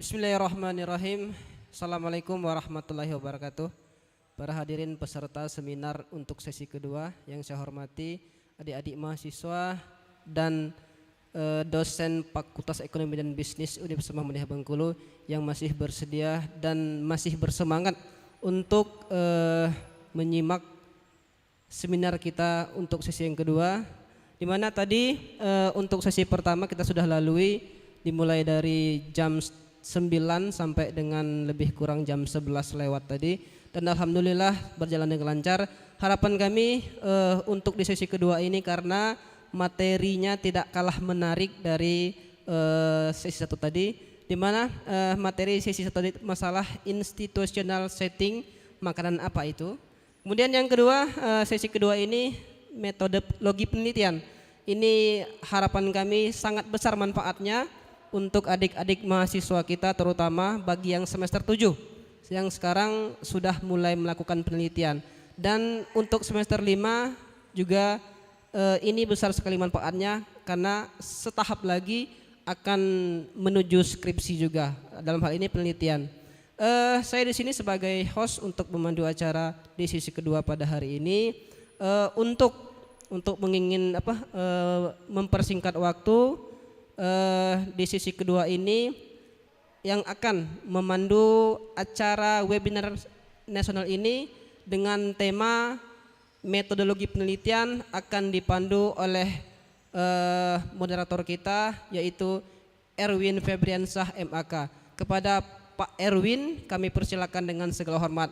Bismillahirrahmanirrahim. Assalamualaikum warahmatullahi wabarakatuh. Para hadirin peserta seminar untuk sesi kedua yang saya hormati adik-adik mahasiswa dan dosen Fakultas Ekonomi dan Bisnis Universitas Muhammadiyah Bengkulu yang masih bersedia dan masih bersemangat untuk menyimak seminar kita untuk sesi yang kedua, di mana tadi untuk sesi pertama kita sudah lalui dimulai dari jam 9 sampai dengan lebih kurang jam 11 lewat tadi, dan alhamdulillah berjalan dengan lancar. Harapan kami untuk di sesi kedua ini, karena materinya tidak kalah menarik dari sesi satu tadi, di mana materi sesi satu tadi masalah institutional setting makanan apa itu. Kemudian yang kedua, sesi kedua ini metodologi penelitian. Ini harapan kami sangat besar manfaatnya untuk adik-adik mahasiswa kita, terutama bagi yang semester 7 yang sekarang sudah mulai melakukan penelitian. Dan untuk semester 5 juga ini besar sekali manfaatnya, karena setahap lagi akan menuju skripsi juga, dalam hal ini penelitian. Saya di sini sebagai host untuk memandu acara di sesi kedua pada hari ini, untuk mempersingkat waktu, di sesi kedua ini yang akan memandu acara webinar nasional ini dengan tema metodologi penelitian akan dipandu oleh moderator kita, yaitu Erwin Febriansyah MAK. Kepada Pak Erwin kami persilakan dengan segala hormat.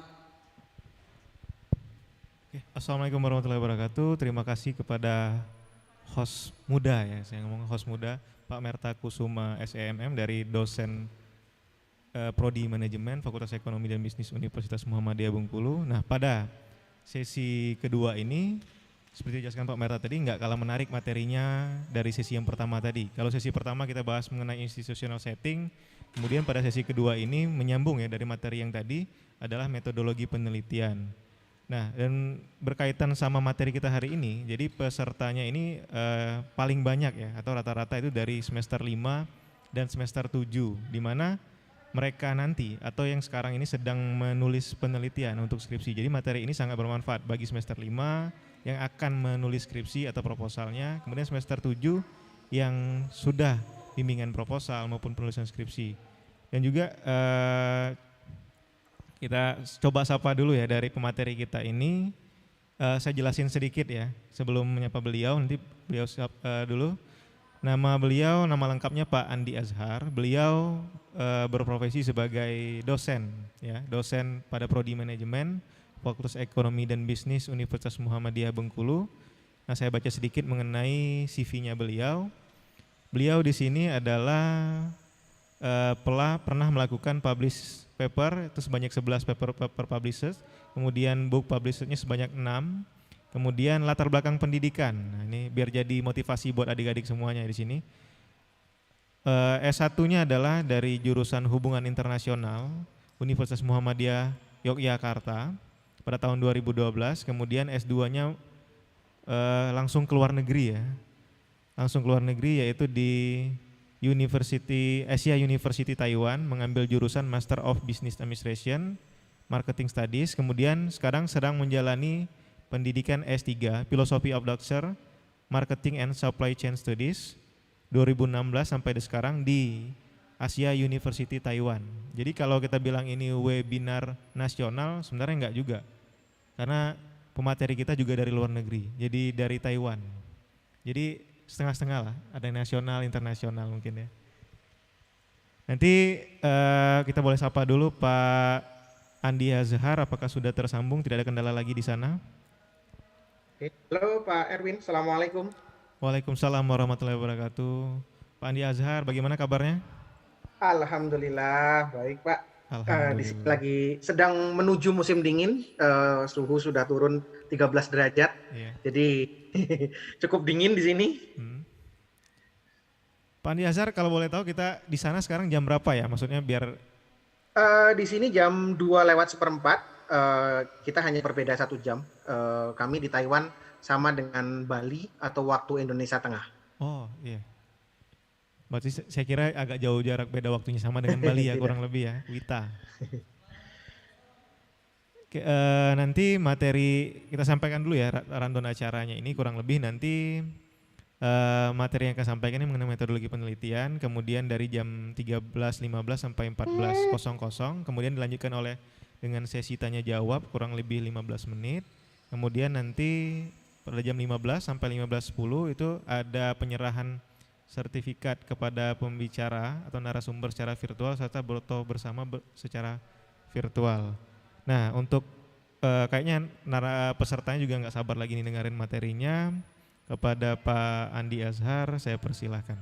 Assalamualaikum warahmatullahi wabarakatuh. Terima kasih kepada host muda, ya saya ngomong host muda, Pak Merta Kusuma SEMM dari dosen Prodi Manajemen Fakultas Ekonomi dan Bisnis Universitas Muhammadiyah Bengkulu. Nah, pada sesi kedua ini seperti dijelaskan Pak Merta tadi, nggak kalah menarik materinya dari sesi yang pertama tadi. Kalau sesi pertama kita bahas mengenai institutional setting, kemudian pada sesi kedua ini menyambung ya dari materi yang tadi adalah metodologi penelitian. Nah, dan berkaitan sama materi kita hari ini, jadi pesertanya ini paling banyak ya, atau rata-rata itu dari semester 5 dan semester 7, di mana mereka nanti atau yang sekarang ini sedang menulis penelitian untuk skripsi. Jadi materi ini sangat bermanfaat bagi semester 5 yang akan menulis skripsi atau proposalnya, kemudian semester 7 yang sudah bimbingan proposal maupun penulisan skripsi. Dan juga kita coba sapa dulu ya dari pemateri kita ini. Saya jelasin sedikit ya sebelum menyapa beliau, nanti beliau dulu. Nama beliau, nama lengkapnya Pak Andi Azhar. Beliau berprofesi sebagai dosen, ya, dosen pada Prodi Manajemen Fakultas Ekonomi dan Bisnis Universitas Muhammadiyah Bengkulu. Nah, saya baca sedikit mengenai CV-nya beliau. Beliau di sini adalah pernah melakukan publish paper itu sebanyak 11 paper published, kemudian book publishednya sebanyak 6. Kemudian latar belakang pendidikan, nah ini biar jadi motivasi buat adik-adik semuanya di sini. S1-nya adalah dari jurusan Hubungan Internasional Universitas Muhammadiyah Yogyakarta pada tahun 2012. Kemudian S2-nya langsung ke luar negeri ya, langsung ke luar negeri, yaitu di Asia University Taiwan, mengambil jurusan Master of Business Administration Marketing Studies. Kemudian sekarang sedang menjalani pendidikan S3 Philosophy of Doctor Marketing and Supply Chain Studies 2016 sampai sekarang di Asia University Taiwan. Jadi kalau kita bilang ini webinar nasional, sebenarnya enggak juga, karena pemateri kita juga dari luar negeri, jadi dari Taiwan. Jadi setengah-setengah lah, ada yang nasional, internasional mungkin ya. Nanti kita boleh sapa dulu Pak Andi Azhar, apakah sudah tersambung, tidak ada kendala lagi di sana? Halo Pak Erwin, Assalamualaikum. Waalaikumsalam warahmatullahi wabarakatuh. Pak Andi Azhar, bagaimana kabarnya? Alhamdulillah, baik Pak. Di sini Alhamdulillah. lagi sedang menuju musim dingin, suhu sudah turun 13 derajat, Iya. jadi cukup dingin di sini. Pak Andi Azhar, kalau boleh tahu kita di sana sekarang jam berapa ya? Maksudnya biar Di sini jam 2 lewat seperempat, kita hanya berbeda 1 jam. Kami di Taiwan sama dengan Bali atau waktu Indonesia Tengah. oh iya. Berarti saya kira agak jauh jarak beda waktunya sama dengan Bali ya Tidak. kurang lebih ya, Wita. Oke, nanti materi kita sampaikan dulu ya rundown acaranya ini kurang lebih nanti materi yang akan sampaikan ini mengenai metodologi penelitian, kemudian dari jam 13.15 sampai 14.00, kemudian dilanjutkan oleh dengan sesi tanya jawab kurang lebih 15 menit, kemudian nanti pada jam 15 sampai 15.10 itu ada penyerahan sertifikat kepada pembicara atau narasumber secara virtual serta foto bersama secara virtual. Nah, untuk kayaknya pesertanya juga nggak sabar lagi nih dengerin materinya. Kepada Pak Andi Azhar, saya persilahkan.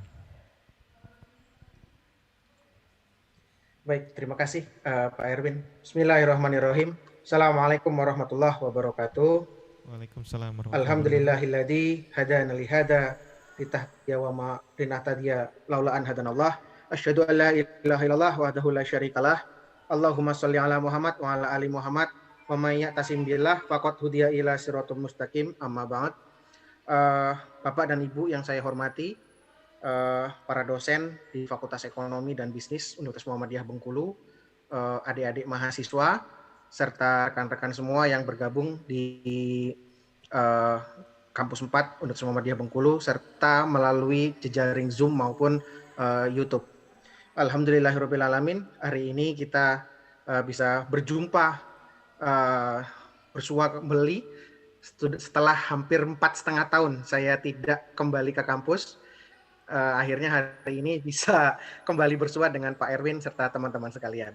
Baik, terima kasih Pak Erwin. Bismillahirrahmanirrahim. Assalamualaikum warahmatullahi wabarakatuh. Waalaikumsalam warahmatullahi wabarakatuh. Alhamdulillahilladzi hadana li hada litahdiya wa ma linahtadiya laula an hadanallah. Asyhadu an la ilaha illallah wahdahu la syarikalah. Allahumma shalli ala Muhammad wa ala ali Muhammad. Wa may ya'tasim billah faqad hudiya ila siratal mustaqim. Amma ba'd. Bapak dan Ibu yang saya hormati, para dosen di Fakultas Ekonomi dan Bisnis Universitas Muhammadiyah Bengkulu, adik-adik mahasiswa, serta rekan-rekan semua yang bergabung di Kampus 4 Universitas Muhammadiyah Bengkulu, serta melalui jejaring Zoom maupun YouTube. Alhamdulillahirrahmanirrahim, hari ini kita bisa berjumpa bersua kembali setelah hampir 4,5 tahun saya tidak kembali ke kampus. Akhirnya hari ini bisa kembali bersua dengan Pak Erwin serta teman-teman sekalian.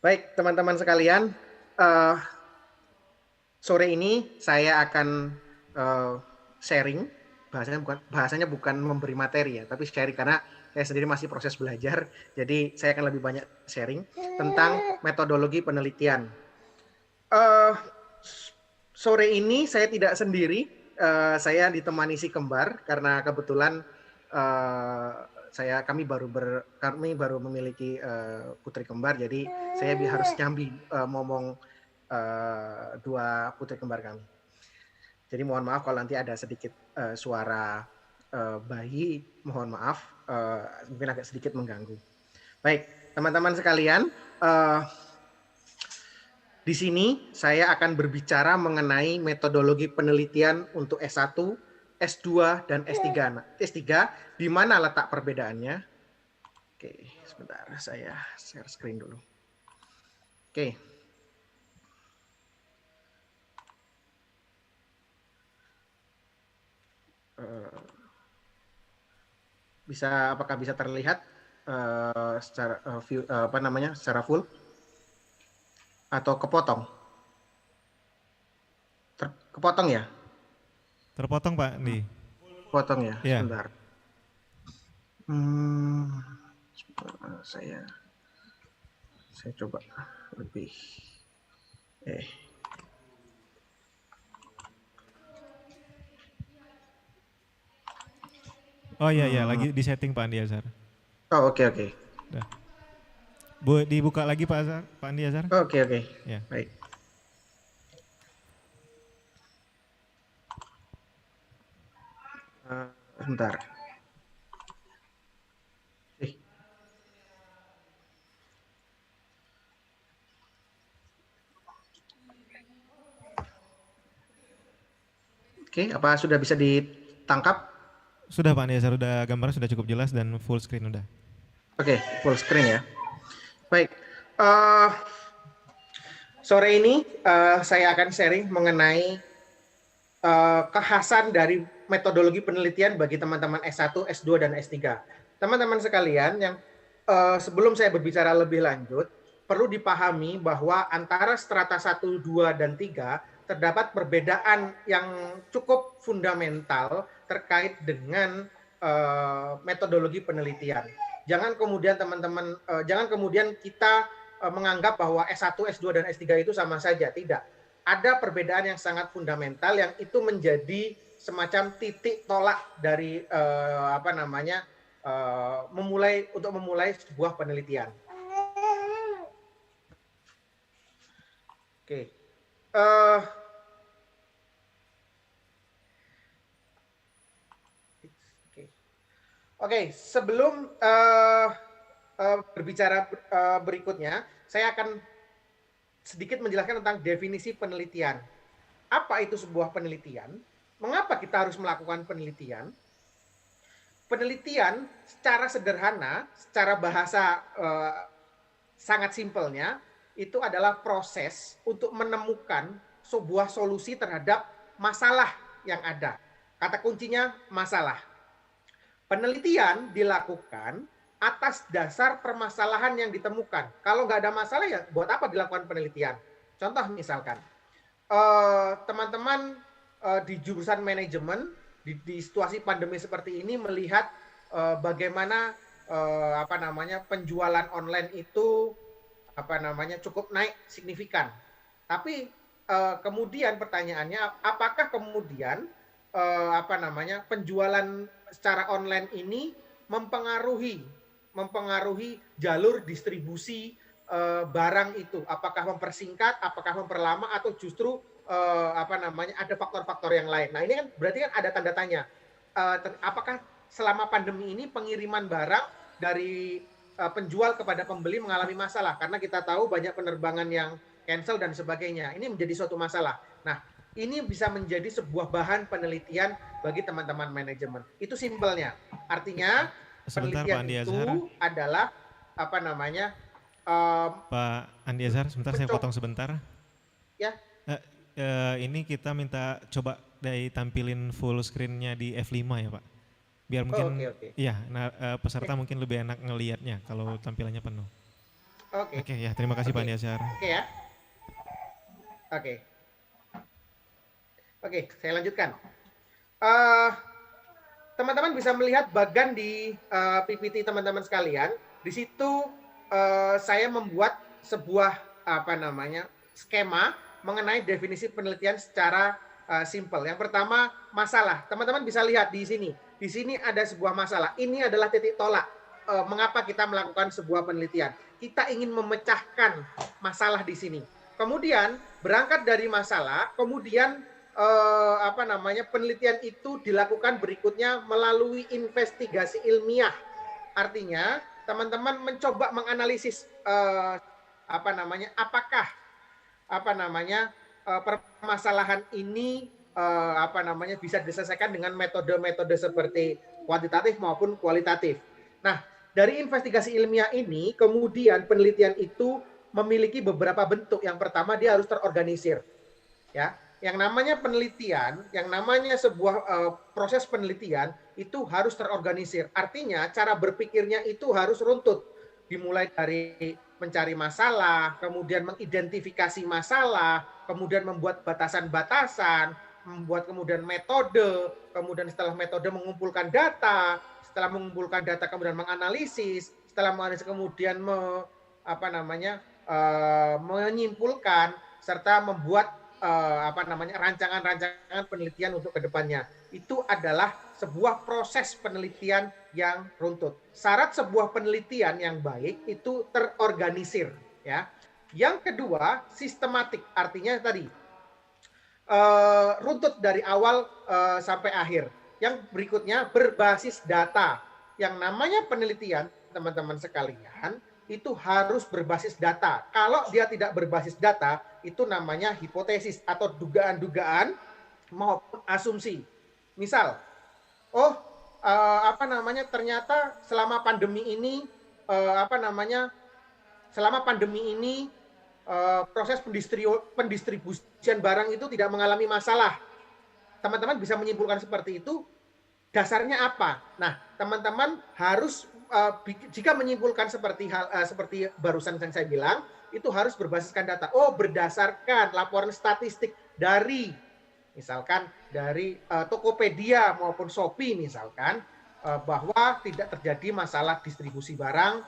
Baik, teman-teman sekalian, sore ini saya akan sharing, bahasanya bukan memberi materi ya, tapi sharing karena saya sendiri masih proses belajar, jadi saya akan lebih banyak sharing tentang metodologi penelitian. Sore ini saya tidak sendiri, saya ditemani si kembar karena kebetulan kami baru memiliki putri kembar, jadi saya harus nyambi ngomong dua putri kembar kami. Jadi mohon maaf kalau nanti ada sedikit suara bayi, mohon maaf, mungkin agak sedikit mengganggu. Baik, teman-teman sekalian, di sini saya akan berbicara mengenai metodologi penelitian untuk S1, S2, dan S3. Nah, S3, di mana letak perbedaannya? Oke, sebentar, saya share screen dulu. Oke. Apakah bisa terlihat secara secara full atau kepotong? Kepotong ya? Terpotong Pak Andi. Potong ya, Ya. sebentar. Saya coba lebih. Oh iya, lagi di setting Pak Andi Azhar. Oh oke. Udah. Dibuka lagi Pak Andi Azhar. Oke. Ya. Baik. Sebentar. Oke, apa sudah bisa ditangkap? Sudah Pak Andi Azhar, udah gambarnya sudah cukup jelas dan full screen udah. Oke, full screen ya. Baik, sore ini saya akan sharing mengenai kekhasan dari metodologi penelitian bagi teman-teman S1, S2, dan S3. Teman-teman sekalian, yang sebelum saya berbicara lebih lanjut, perlu dipahami bahwa antara strata 1, 2, dan 3 terdapat perbedaan yang cukup fundamental terkait dengan metodologi penelitian. Jangan kemudian teman-teman, jangan kemudian kita menganggap bahwa S1, S2, dan S3 itu sama saja. Tidak. Ada perbedaan yang sangat fundamental yang itu menjadi semacam titik tolak dari memulai sebuah penelitian. Oke. Oke, sebelum berbicara berikutnya, saya akan sedikit menjelaskan tentang definisi penelitian. Apa itu sebuah penelitian? Mengapa kita harus melakukan penelitian? Penelitian secara sederhana, secara bahasa sangat simpelnya, itu adalah proses untuk menemukan sebuah solusi terhadap masalah yang ada. Kata kuncinya masalah. Penelitian dilakukan atas dasar permasalahan yang ditemukan. Kalau nggak ada masalah ya buat apa dilakukan penelitian? Contoh misalkan, teman-teman di jurusan manajemen di situasi pandemi seperti ini melihat bagaimana penjualan online itu cukup naik signifikan. Tapi kemudian pertanyaannya, apakah kemudian penjualan secara online ini mempengaruhi jalur distribusi barang itu? Apakah mempersingkat, apakah memperlama, atau justru ada faktor-faktor yang lain? Nah, ini kan berarti kan ada tanda tanya. Apakah selama pandemi ini pengiriman barang dari penjual kepada pembeli mengalami masalah? Karena kita tahu banyak penerbangan yang cancel dan sebagainya. Ini menjadi suatu masalah. Nah, ini bisa menjadi sebuah bahan penelitian bagi teman-teman manajemen. Itu simpelnya. Artinya Sebentar, penelitian Pak Andi itu Azhar. adalah Pak Andi Azhar, sebentar saya potong sebentar. Ya. Ini kita minta coba tampilin full screen-nya di F5 ya, Pak. Biar mungkin iya, peserta mungkin lebih enak ngelihatnya kalau tampilannya penuh. Oke, ya, terima kasih Pak Andi Azhar. Oke ya. Oke, saya lanjutkan. Teman-teman bisa melihat bagan di PPT teman-teman sekalian. Di situ saya membuat sebuah skema mengenai definisi penelitian secara simpel. Yang pertama, masalah. Teman-teman bisa lihat di sini. Di sini ada sebuah masalah. Ini adalah titik tolak. Mengapa kita melakukan sebuah penelitian? Kita ingin memecahkan masalah di sini. Kemudian berangkat dari masalah, kemudian penelitian itu dilakukan berikutnya melalui investigasi ilmiah. Artinya teman-teman mencoba menganalisis apakah permasalahan ini bisa diselesaikan dengan metode-metode seperti kuantitatif maupun kualitatif. Nah, dari investigasi ilmiah ini kemudian penelitian itu memiliki beberapa bentuk. Yang pertama, dia harus terorganisir. Ya, yang namanya penelitian, yang namanya sebuah proses penelitian itu harus terorganisir. Artinya cara berpikirnya itu harus runtut. Dimulai dari mencari masalah, kemudian mengidentifikasi masalah, kemudian membuat batasan-batasan, membuat kemudian metode, kemudian setelah metode mengumpulkan data, setelah mengumpulkan data kemudian menganalisis, setelah menganalisis kemudian menyimpulkan serta membuat rancangan-rancangan penelitian untuk kedepannya. Itu adalah sebuah proses penelitian yang runtut. Syarat sebuah penelitian yang baik itu terorganisir, ya. Yang kedua, sistematik. Artinya tadi runtut dari awal sampai akhir. Yang berikutnya berbasis data. Yang namanya penelitian, teman-teman sekalian, itu harus berbasis data. Kalau dia tidak berbasis data, itu namanya hipotesis atau dugaan-dugaan maupun asumsi. Misal, ternyata selama pandemi ini proses pendistribusian barang itu tidak mengalami masalah. Teman-teman bisa menyimpulkan seperti itu. Dasarnya apa? Nah, teman-teman harus jika menyimpulkan seperti barusan yang saya bilang, itu harus berbasiskan data. Berdasarkan laporan statistik dari misalkan dari Tokopedia maupun Shopee misalkan bahwa tidak terjadi masalah distribusi barang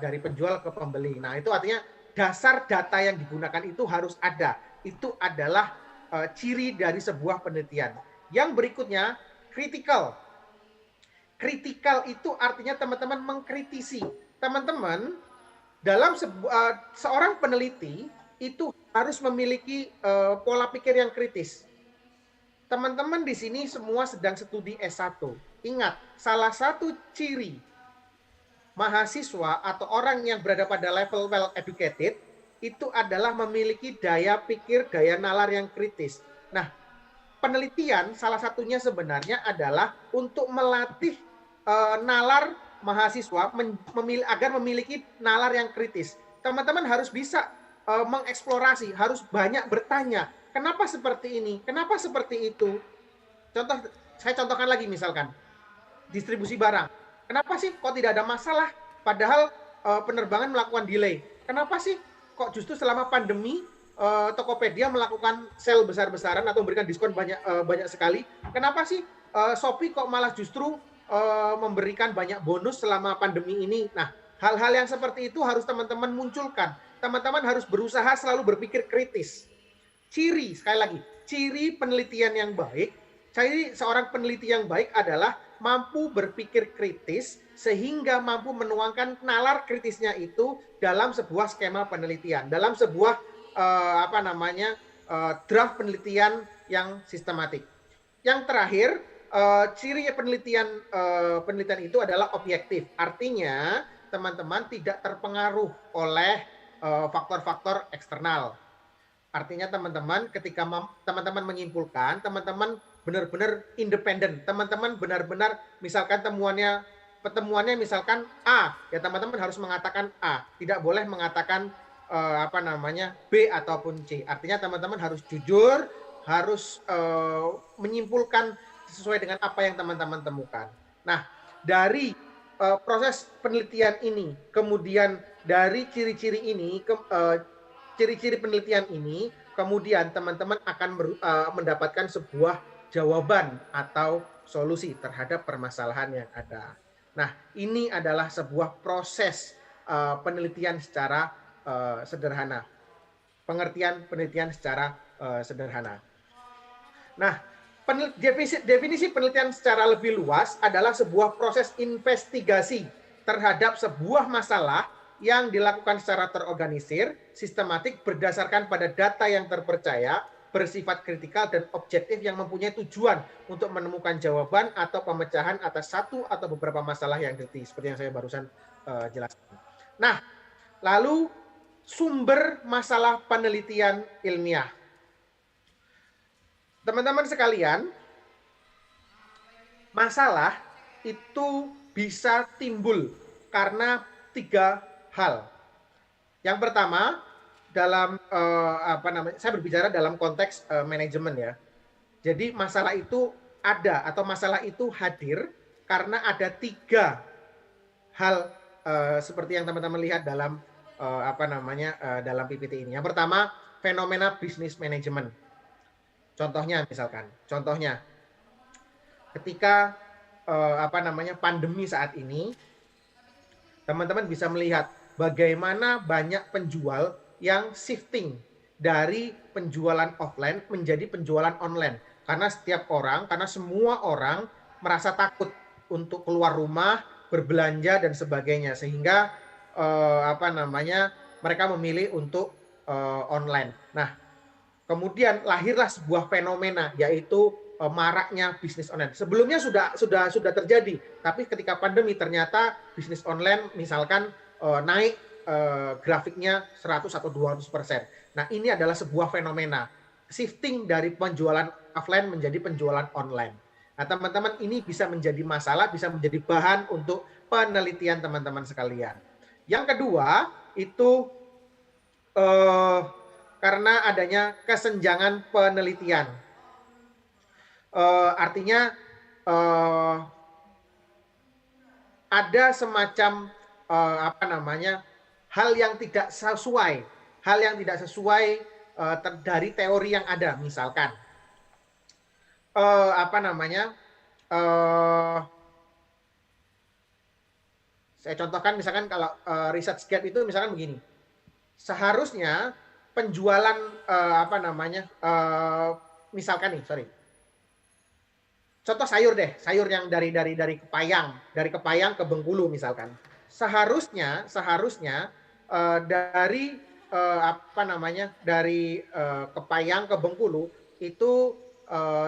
dari penjual ke pembeli. Nah, itu artinya dasar data yang digunakan itu harus ada. Itu adalah ciri dari sebuah penelitian. Yang berikutnya, kritikal. Kritikal itu artinya teman-teman mengkritisi. Teman-teman dalam seorang peneliti itu harus memiliki pola pikir yang kritis. Teman-teman di sini semua sedang studi S1. Ingat, salah satu ciri mahasiswa atau orang yang berada pada level well educated itu adalah memiliki daya pikir, daya nalar yang kritis. Nah, penelitian salah satunya sebenarnya adalah untuk melatih nalar mahasiswa agar memiliki nalar yang kritis. Teman-teman harus bisa mengeksplorasi, harus banyak bertanya, kenapa seperti ini, kenapa seperti itu. Saya contohkan lagi misalkan, distribusi barang. Kenapa sih kok tidak ada masalah? Padahal penerbangan melakukan delay. Kenapa sih kok justru selama pandemi Tokopedia melakukan sale besar-besaran atau memberikan diskon banyak sekali? Kenapa sih Shopee kok malah justru memberikan banyak bonus selama pandemi ini? Nah, hal-hal yang seperti itu harus teman-teman munculkan. Teman-teman harus berusaha selalu berpikir kritis. Ciri, sekali lagi, ciri penelitian yang baik, ciri seorang peneliti yang baik adalah mampu berpikir kritis sehingga mampu menuangkan nalar kritisnya itu dalam sebuah skema penelitian, dalam sebuah draft penelitian yang sistematik. Yang terakhir, ciri penelitian itu adalah objektif. Artinya teman-teman tidak terpengaruh oleh faktor-faktor eksternal. Artinya teman-teman ketika teman-teman menyimpulkan, teman-teman benar-benar independen. Teman-teman benar-benar misalkan pertemuannya misalkan A, ya teman-teman harus mengatakan A, tidak boleh mengatakan B ataupun C. Artinya teman-teman harus jujur, harus menyimpulkan sesuai dengan apa yang teman-teman temukan. Nah, dari proses penelitian ini, kemudian dari ciri-ciri ini, ciri-ciri penelitian ini, kemudian teman-teman akan mendapatkan sebuah jawaban atau solusi terhadap permasalahan yang ada. Nah, ini adalah sebuah proses penelitian secara sederhana. Pengertian penelitian secara sederhana. Nah, definisi penelitian secara lebih luas adalah sebuah proses investigasi terhadap sebuah masalah yang dilakukan secara terorganisir, sistematik, berdasarkan pada data yang terpercaya, bersifat kritikal dan objektif yang mempunyai tujuan untuk menemukan jawaban atau pemecahan atas satu atau beberapa masalah yang diteliti, seperti yang saya barusan jelaskan. Nah, lalu sumber masalah penelitian ilmiah. Teman-teman sekalian, masalah itu bisa timbul karena 3 hal. Yang pertama, dalam saya berbicara dalam konteks manajemen ya. Jadi masalah itu ada atau masalah itu hadir karena ada 3 hal seperti yang teman-teman lihat dalam dalam PPT ini. Yang pertama, fenomena bisnis manajemen. Contohnya ketika pandemi saat ini, teman-teman bisa melihat bagaimana banyak penjual yang shifting dari penjualan offline menjadi penjualan online. Karena semua orang merasa takut untuk keluar rumah, berbelanja dan sebagainya, sehingga mereka memilih untuk online. Nah, kemudian lahirlah sebuah fenomena, yaitu maraknya bisnis online. Sebelumnya sudah terjadi, tapi ketika pandemi ternyata bisnis online misalkan naik grafiknya 100 atau 200%. Nah, ini adalah sebuah fenomena shifting dari penjualan offline menjadi penjualan online. Nah, teman-teman, ini bisa menjadi masalah, bisa menjadi bahan untuk penelitian teman-teman sekalian. Yang kedua, itu karena adanya kesenjangan penelitian. Artinya ada semacam hal yang tidak sesuai dari teori yang ada. Misalkan saya contohkan, misalkan kalau research gap itu misalkan begini. Seharusnya penjualan contoh sayur yang dari Kepayang ke Bengkulu misalkan. Seharusnya dari Kepayang ke Bengkulu itu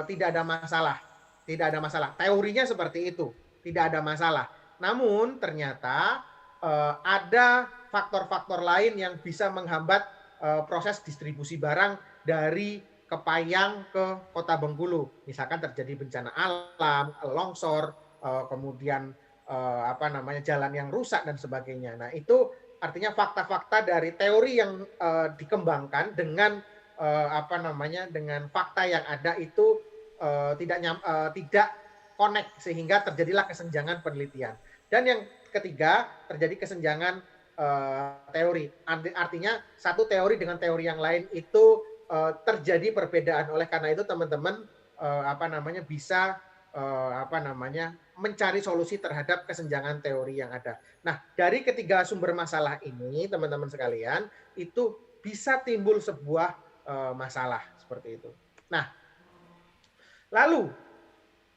tidak ada masalah, tidak ada masalah. Teorinya seperti itu, tidak ada masalah. Namun ternyata ada faktor-faktor lain yang bisa menghambat proses distribusi barang dari Kepayang ke Kota Bengkulu. Misalkan terjadi bencana alam, longsor, kemudian jalan yang rusak dan sebagainya. Nah, itu artinya fakta-fakta dari teori yang dikembangkan dengan dengan fakta yang ada itu tidak connect, sehingga terjadilah kesenjangan penelitian. Dan yang ketiga, terjadi kesenjangan teori. Artinya satu teori dengan teori yang lain itu terjadi perbedaan. Oleh karena itu teman-teman bisa mencari solusi terhadap kesenjangan teori yang ada. Nah, dari ketiga sumber masalah ini, teman-teman sekalian, itu bisa timbul sebuah masalah seperti itu. Nah, lalu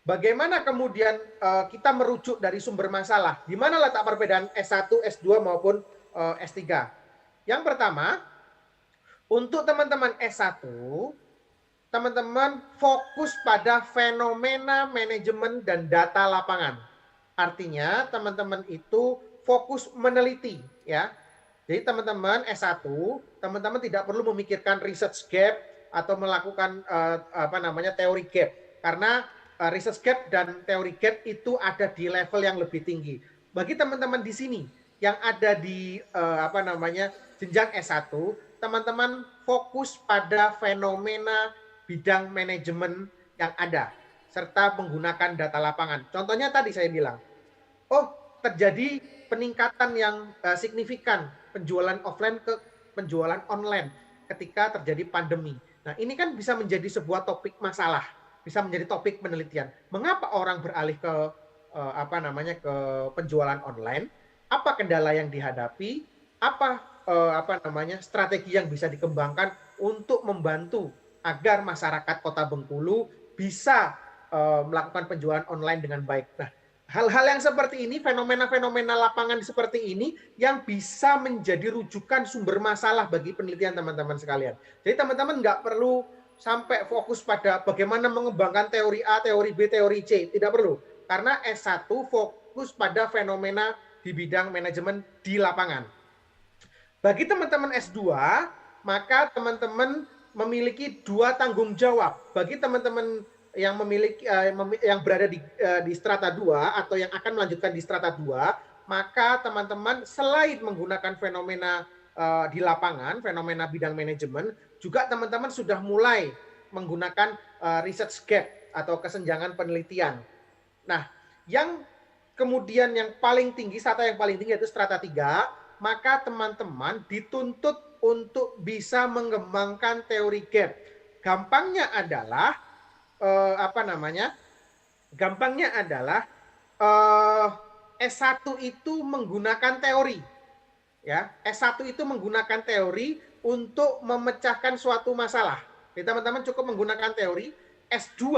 bagaimana kemudian kita merujuk dari sumber masalah? Di mana letak perbedaan S1, S2 maupun S3? Yang pertama, untuk teman-teman S1, teman-teman fokus pada fenomena manajemen dan data lapangan. Artinya teman-teman itu fokus meneliti, ya. Jadi teman-teman S1, teman-teman tidak perlu memikirkan research gap atau melakukan teori gap, karena research gap dan teori gap itu ada di level yang lebih tinggi. Bagi teman-teman di sini yang ada di jenjang S1, teman-teman fokus pada fenomena bidang manajemen yang ada, serta menggunakan data lapangan. Contohnya tadi saya bilang, terjadi peningkatan yang signifikan penjualan offline ke penjualan online ketika terjadi pandemi. Nah, ini kan bisa menjadi sebuah topik masalah, bisa menjadi topik penelitian. Mengapa orang beralih ke ke penjualan online? Apa kendala yang dihadapi? Apa strategi yang bisa dikembangkan untuk membantu agar masyarakat Kota Bengkulu bisa melakukan penjualan online dengan baik. Nah, hal-hal yang seperti ini, fenomena-fenomena lapangan seperti ini yang bisa menjadi rujukan sumber masalah bagi penelitian teman-teman sekalian. Jadi teman-teman nggak perlu sampai fokus pada bagaimana mengembangkan teori A, teori B, teori C. Tidak perlu. Karena S1 fokus pada fenomena di bidang manajemen di lapangan. Bagi teman-teman S2, maka teman-teman memiliki dua tanggung jawab. Bagi teman-teman yang memiliki yang berada di strata 2 atau yang akan melanjutkan di strata 2, maka teman-teman selain menggunakan fenomena di lapangan, fenomena bidang manajemen, juga teman-teman sudah mulai menggunakan research gap atau kesenjangan penelitian. Nah, yang kemudian yang paling tinggi, strata yang paling tinggi yaitu strata 3, maka teman-teman dituntut untuk bisa mengembangkan teori gap. Gampangnya adalah S1 itu menggunakan teori. Ya, S1 itu menggunakan teori untuk memecahkan suatu masalah. Jadi teman-teman cukup menggunakan teori. S2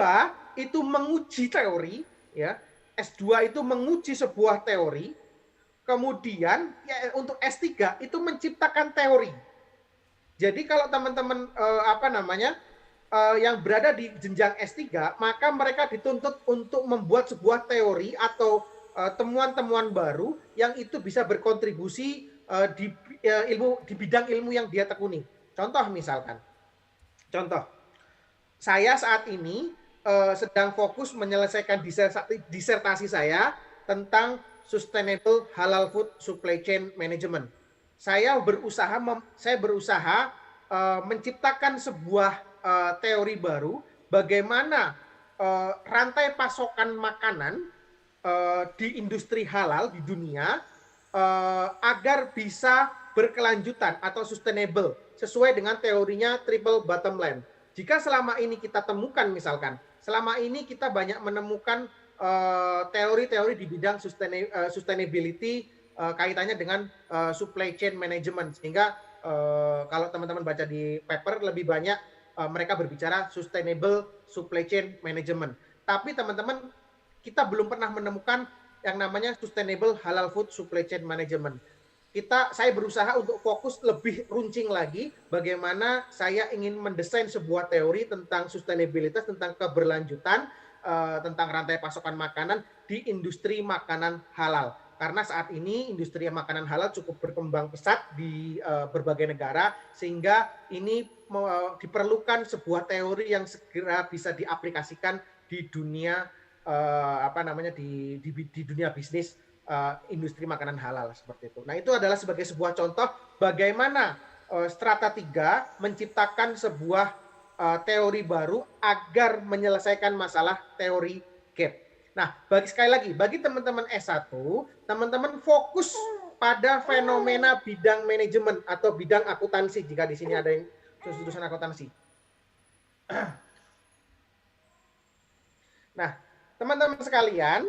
itu menguji teori, ya. S2 itu menguji sebuah teori. Kemudian ya, untuk S3 itu menciptakan teori. Jadi kalau teman-teman yang berada di jenjang S3, maka mereka dituntut untuk membuat sebuah teori atau temuan-temuan baru yang itu bisa berkontribusi di bidang ilmu yang dia tekuni. Contoh misalkan, saya saat ini sedang fokus menyelesaikan disertasi saya tentang Sustainable Halal Food Supply Chain Management. Saya berusaha menciptakan sebuah teori baru bagaimana rantai pasokan makanan di industri halal di dunia agar bisa berkelanjutan atau sustainable sesuai dengan teorinya triple bottom line. Jika selama ini kita temukan misalkan, selama ini kita banyak menemukan teori-teori di bidang sustainability kaitannya dengan supply chain management, sehingga kalau teman-teman baca di paper lebih banyak mereka berbicara sustainable supply chain management. Tapi teman-teman, kita belum pernah menemukan yang namanya sustainable halal food supply chain management. Saya berusaha untuk fokus lebih runcing lagi bagaimana saya ingin mendesain sebuah teori tentang sustainabilitas, tentang keberlanjutan tentang rantai pasokan makanan di industri makanan halal. Karena saat ini industri makanan halal cukup berkembang pesat di berbagai negara, sehingga ini diperlukan sebuah teori yang segera bisa diaplikasikan di dunia di dunia bisnis industri makanan halal seperti itu. Nah, itu adalah sebagai sebuah contoh bagaimana Strata 3 menciptakan sebuah teori baru agar menyelesaikan masalah teori gap. Nah, sekali lagi, bagi teman-teman S1, teman-teman fokus pada fenomena bidang manajemen atau bidang akuntansi, jika di sini ada yang jurusan akuntansi. Nah, teman-teman sekalian,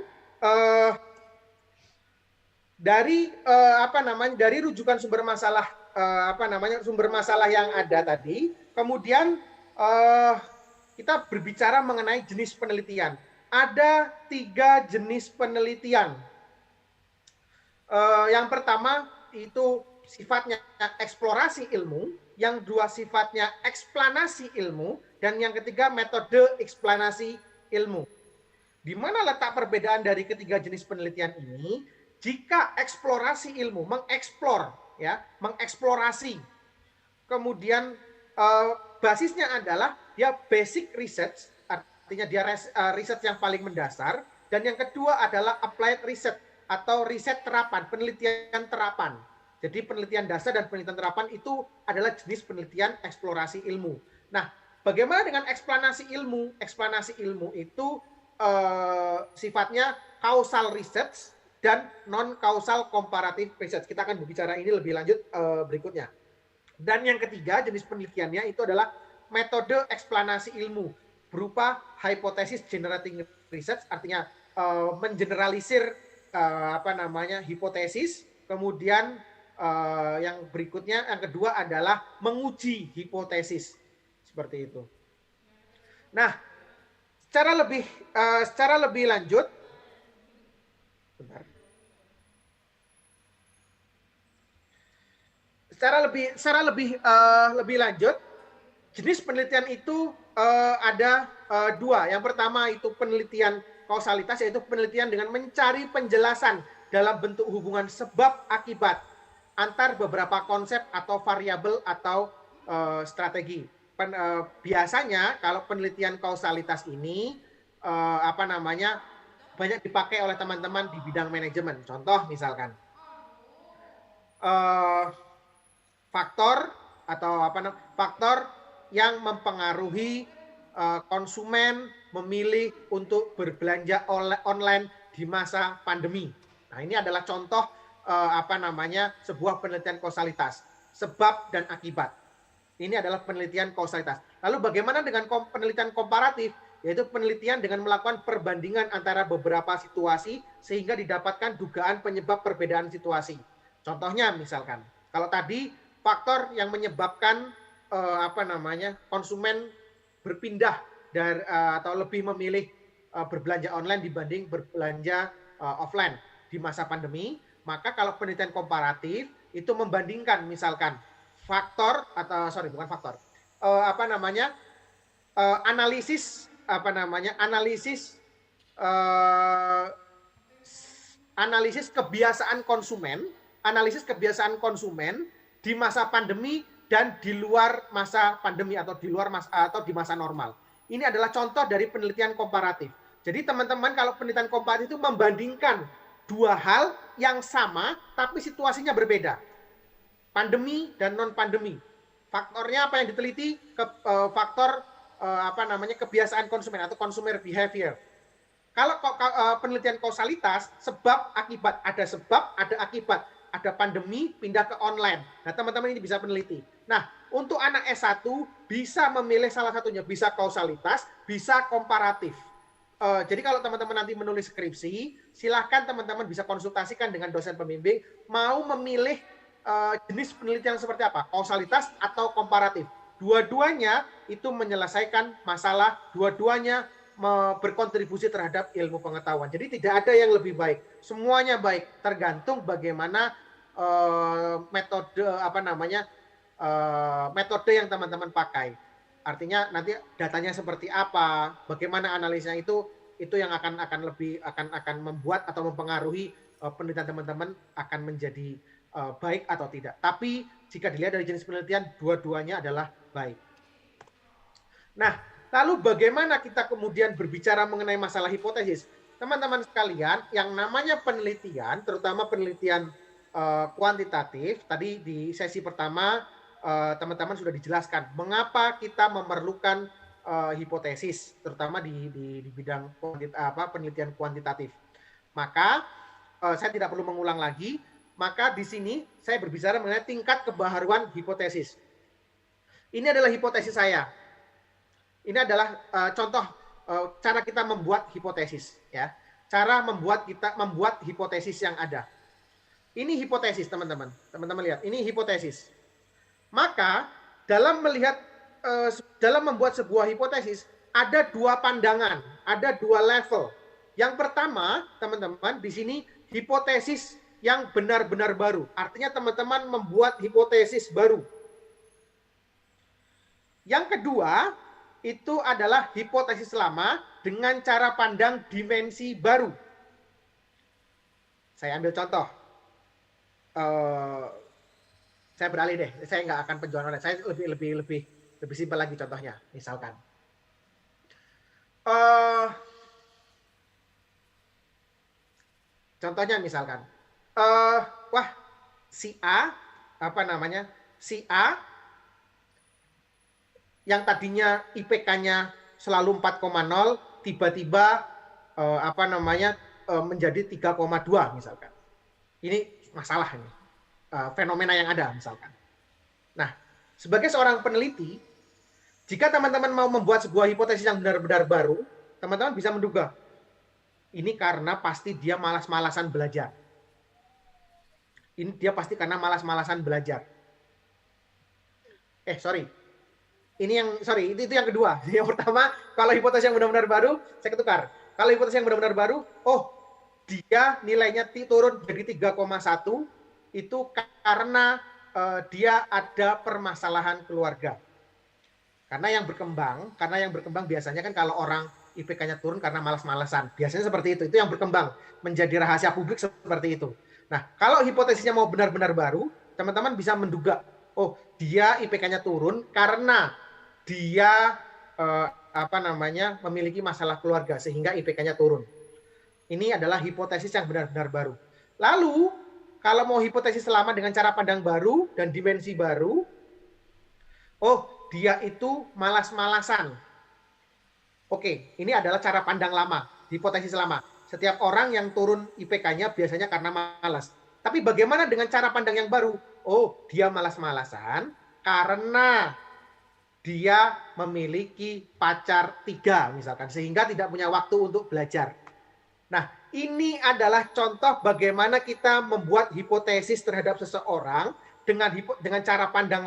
dari dari rujukan sumber masalah sumber masalah yang ada tadi, kemudian kita berbicara mengenai jenis penelitian. Ada 3 jenis penelitian. Yang pertama itu sifatnya eksplorasi ilmu, yang 2 sifatnya eksplanasi ilmu, dan yang ketiga metode eksplanasi ilmu. Di mana letak perbedaan dari ketiga jenis penelitian ini? Jika eksplorasi ilmu, mengeksplorasi, kemudian basisnya adalah dia basic research, artinya dia riset yang paling mendasar, dan yang kedua adalah applied research atau riset terapan, penelitian terapan. Jadi penelitian dasar dan penelitian terapan itu adalah jenis penelitian eksplorasi ilmu. Nah, bagaimana dengan eksplanasi ilmu? Eksplanasi ilmu itu sifatnya causal research dan non-causal comparative research. Kita akan berbicara ini lebih lanjut berikutnya. Dan yang ketiga jenis penelitiannya itu adalah metode eksplanasi ilmu berupa hypothesis generating research, artinya mengeneralisir hipotesis, kemudian yang berikutnya, yang kedua adalah menguji hipotesis, seperti itu. Nah, secara lebih lanjut, secara lebih lanjut, jenis penelitian itu ada 2. Yang pertama itu penelitian kausalitas, yaitu penelitian dengan mencari penjelasan dalam bentuk hubungan sebab akibat antar beberapa konsep atau variabel atau strategi. Biasanya kalau penelitian kausalitas ini banyak dipakai oleh teman-teman di bidang manajemen. Contoh misalkan faktor yang mempengaruhi konsumen memilih untuk berbelanja online di masa pandemi. Nah, ini adalah contoh sebuah penelitian kausalitas, sebab dan akibat. Ini adalah penelitian kausalitas. Lalu bagaimana dengan penelitian komparatif? Yaitu penelitian dengan melakukan perbandingan antara beberapa situasi sehingga didapatkan dugaan penyebab perbedaan situasi. Contohnya misalkan, kalau tadi faktor yang menyebabkan konsumen berpindah atau lebih memilih berbelanja online dibanding berbelanja offline di masa pandemi, maka kalau penelitian komparatif itu membandingkan misalkan analisis kebiasaan konsumen di masa pandemi dan di luar masa pandemi atau di masa normal. Ini adalah contoh dari penelitian komparatif. Jadi teman-teman, kalau penelitian komparatif itu membandingkan 2 hal yang sama tapi situasinya berbeda. Pandemi dan non pandemi. Faktornya apa yang diteliti? Faktor kebiasaan konsumen atau consumer behavior. Kalau penelitian kausalitas, sebab akibat, ada sebab, ada akibat, ada pandemi pindah ke online. Nah, teman-teman ini bisa peneliti. Nah, untuk anak S1 bisa memilih salah satunya, bisa kausalitas, bisa komparatif. Jadi kalau teman-teman nanti menulis skripsi, silahkan teman-teman bisa konsultasikan dengan dosen pembimbing mau memilih jenis penelitian seperti apa, kausalitas atau komparatif. Dua-duanya itu menyelesaikan masalah, dua-duanya berkontribusi terhadap ilmu pengetahuan. Jadi tidak ada yang lebih baik, semuanya baik, tergantung bagaimana metode yang teman-teman pakai. Artinya nanti datanya seperti apa, bagaimana analisnya itu Itu yang akan membuat atau mempengaruhi penelitian teman-teman akan menjadi baik atau tidak. Tapi jika dilihat dari jenis penelitian, dua-duanya adalah baik. Nah, lalu bagaimana kita kemudian berbicara mengenai masalah hipotesis? Teman-teman sekalian, yang namanya penelitian, terutama penelitian kuantitatif, tadi di sesi pertama teman-teman sudah dijelaskan mengapa kita memerlukan hipotesis, terutama di bidang penelitian kuantitatif. Maka saya tidak perlu mengulang lagi. Maka di sini saya berbicara mengenai tingkat kebaharuan hipotesis. Ini adalah hipotesis saya. Ini adalah contoh cara kita membuat hipotesis, ya. Cara membuat hipotesis yang ada. Ini hipotesis, teman-teman. Teman-teman lihat, ini hipotesis. Maka dalam membuat sebuah hipotesis ada dua pandangan, ada dua level. Yang pertama, teman-teman, di sini hipotesis yang benar-benar baru. Artinya teman-teman membuat hipotesis baru. Yang kedua, itu adalah hipotesis lama dengan cara pandang dimensi baru. Saya ambil contoh. Saya beralih deh. Saya nggak akan penjualan online. Saya lebih simpel lagi contohnya. Misalkan, contohnya misalkan, si A, si A yang tadinya IPK-nya selalu 4,0 tiba-tiba menjadi 3,2 misalkan. Ini masalah ini. Fenomena yang ada misalkan. Nah, sebagai seorang peneliti, jika teman-teman mau membuat sebuah hipotesis yang benar-benar baru, teman-teman bisa menduga ini karena pasti dia malas-malasan belajar. Ini dia pasti karena malas-malasan belajar. Itu yang kedua. Yang pertama, kalau hipotesis yang benar-benar baru, saya ketukar. Kalau hipotesis yang benar-benar baru, dia nilainya turun jadi 3,1, itu karena dia ada permasalahan keluarga. Karena yang berkembang biasanya kan kalau orang IPK-nya turun karena malas-malasan. Biasanya seperti itu. Itu yang berkembang. Menjadi rahasia publik seperti itu. Nah, kalau hipotesisnya mau benar-benar baru, teman-teman bisa menduga, dia IPK-nya turun karena dia memiliki masalah keluarga sehingga IPK-nya turun. Ini adalah hipotesis yang benar-benar baru. Lalu, kalau mau hipotesis lama dengan cara pandang baru dan dimensi baru, dia itu malas-malasan. Oke, ini adalah cara pandang lama, hipotesis lama. Setiap orang yang turun IPK-nya biasanya karena malas. Tapi bagaimana dengan cara pandang yang baru? Dia malas-malasan karena dia memiliki pacar 3 misalkan, sehingga tidak punya waktu untuk belajar. Nah, ini adalah contoh bagaimana kita membuat hipotesis terhadap seseorang dengan cara pandang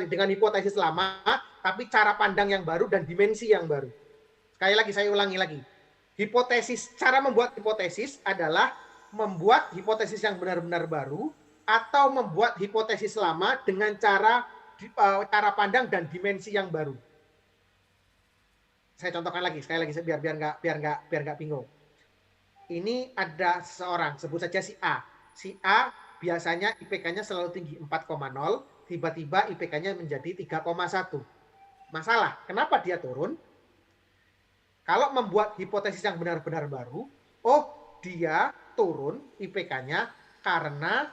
dengan hipotesis lama, tapi cara pandang yang baru dan dimensi yang baru. Sekali lagi, saya ulangi lagi. Cara membuat hipotesis adalah membuat hipotesis yang benar-benar baru atau membuat hipotesis lama dengan cara pandang dan dimensi yang baru. Saya contohkan lagi, sekali lagi biar nggak bingung. Ini ada seseorang, sebut saja si A. Si A biasanya IPK-nya selalu tinggi 4,0, tiba-tiba IPK-nya menjadi 3,1. Masalah, kenapa dia turun? Kalau membuat hipotesis yang benar-benar baru, dia turun IPK-nya karena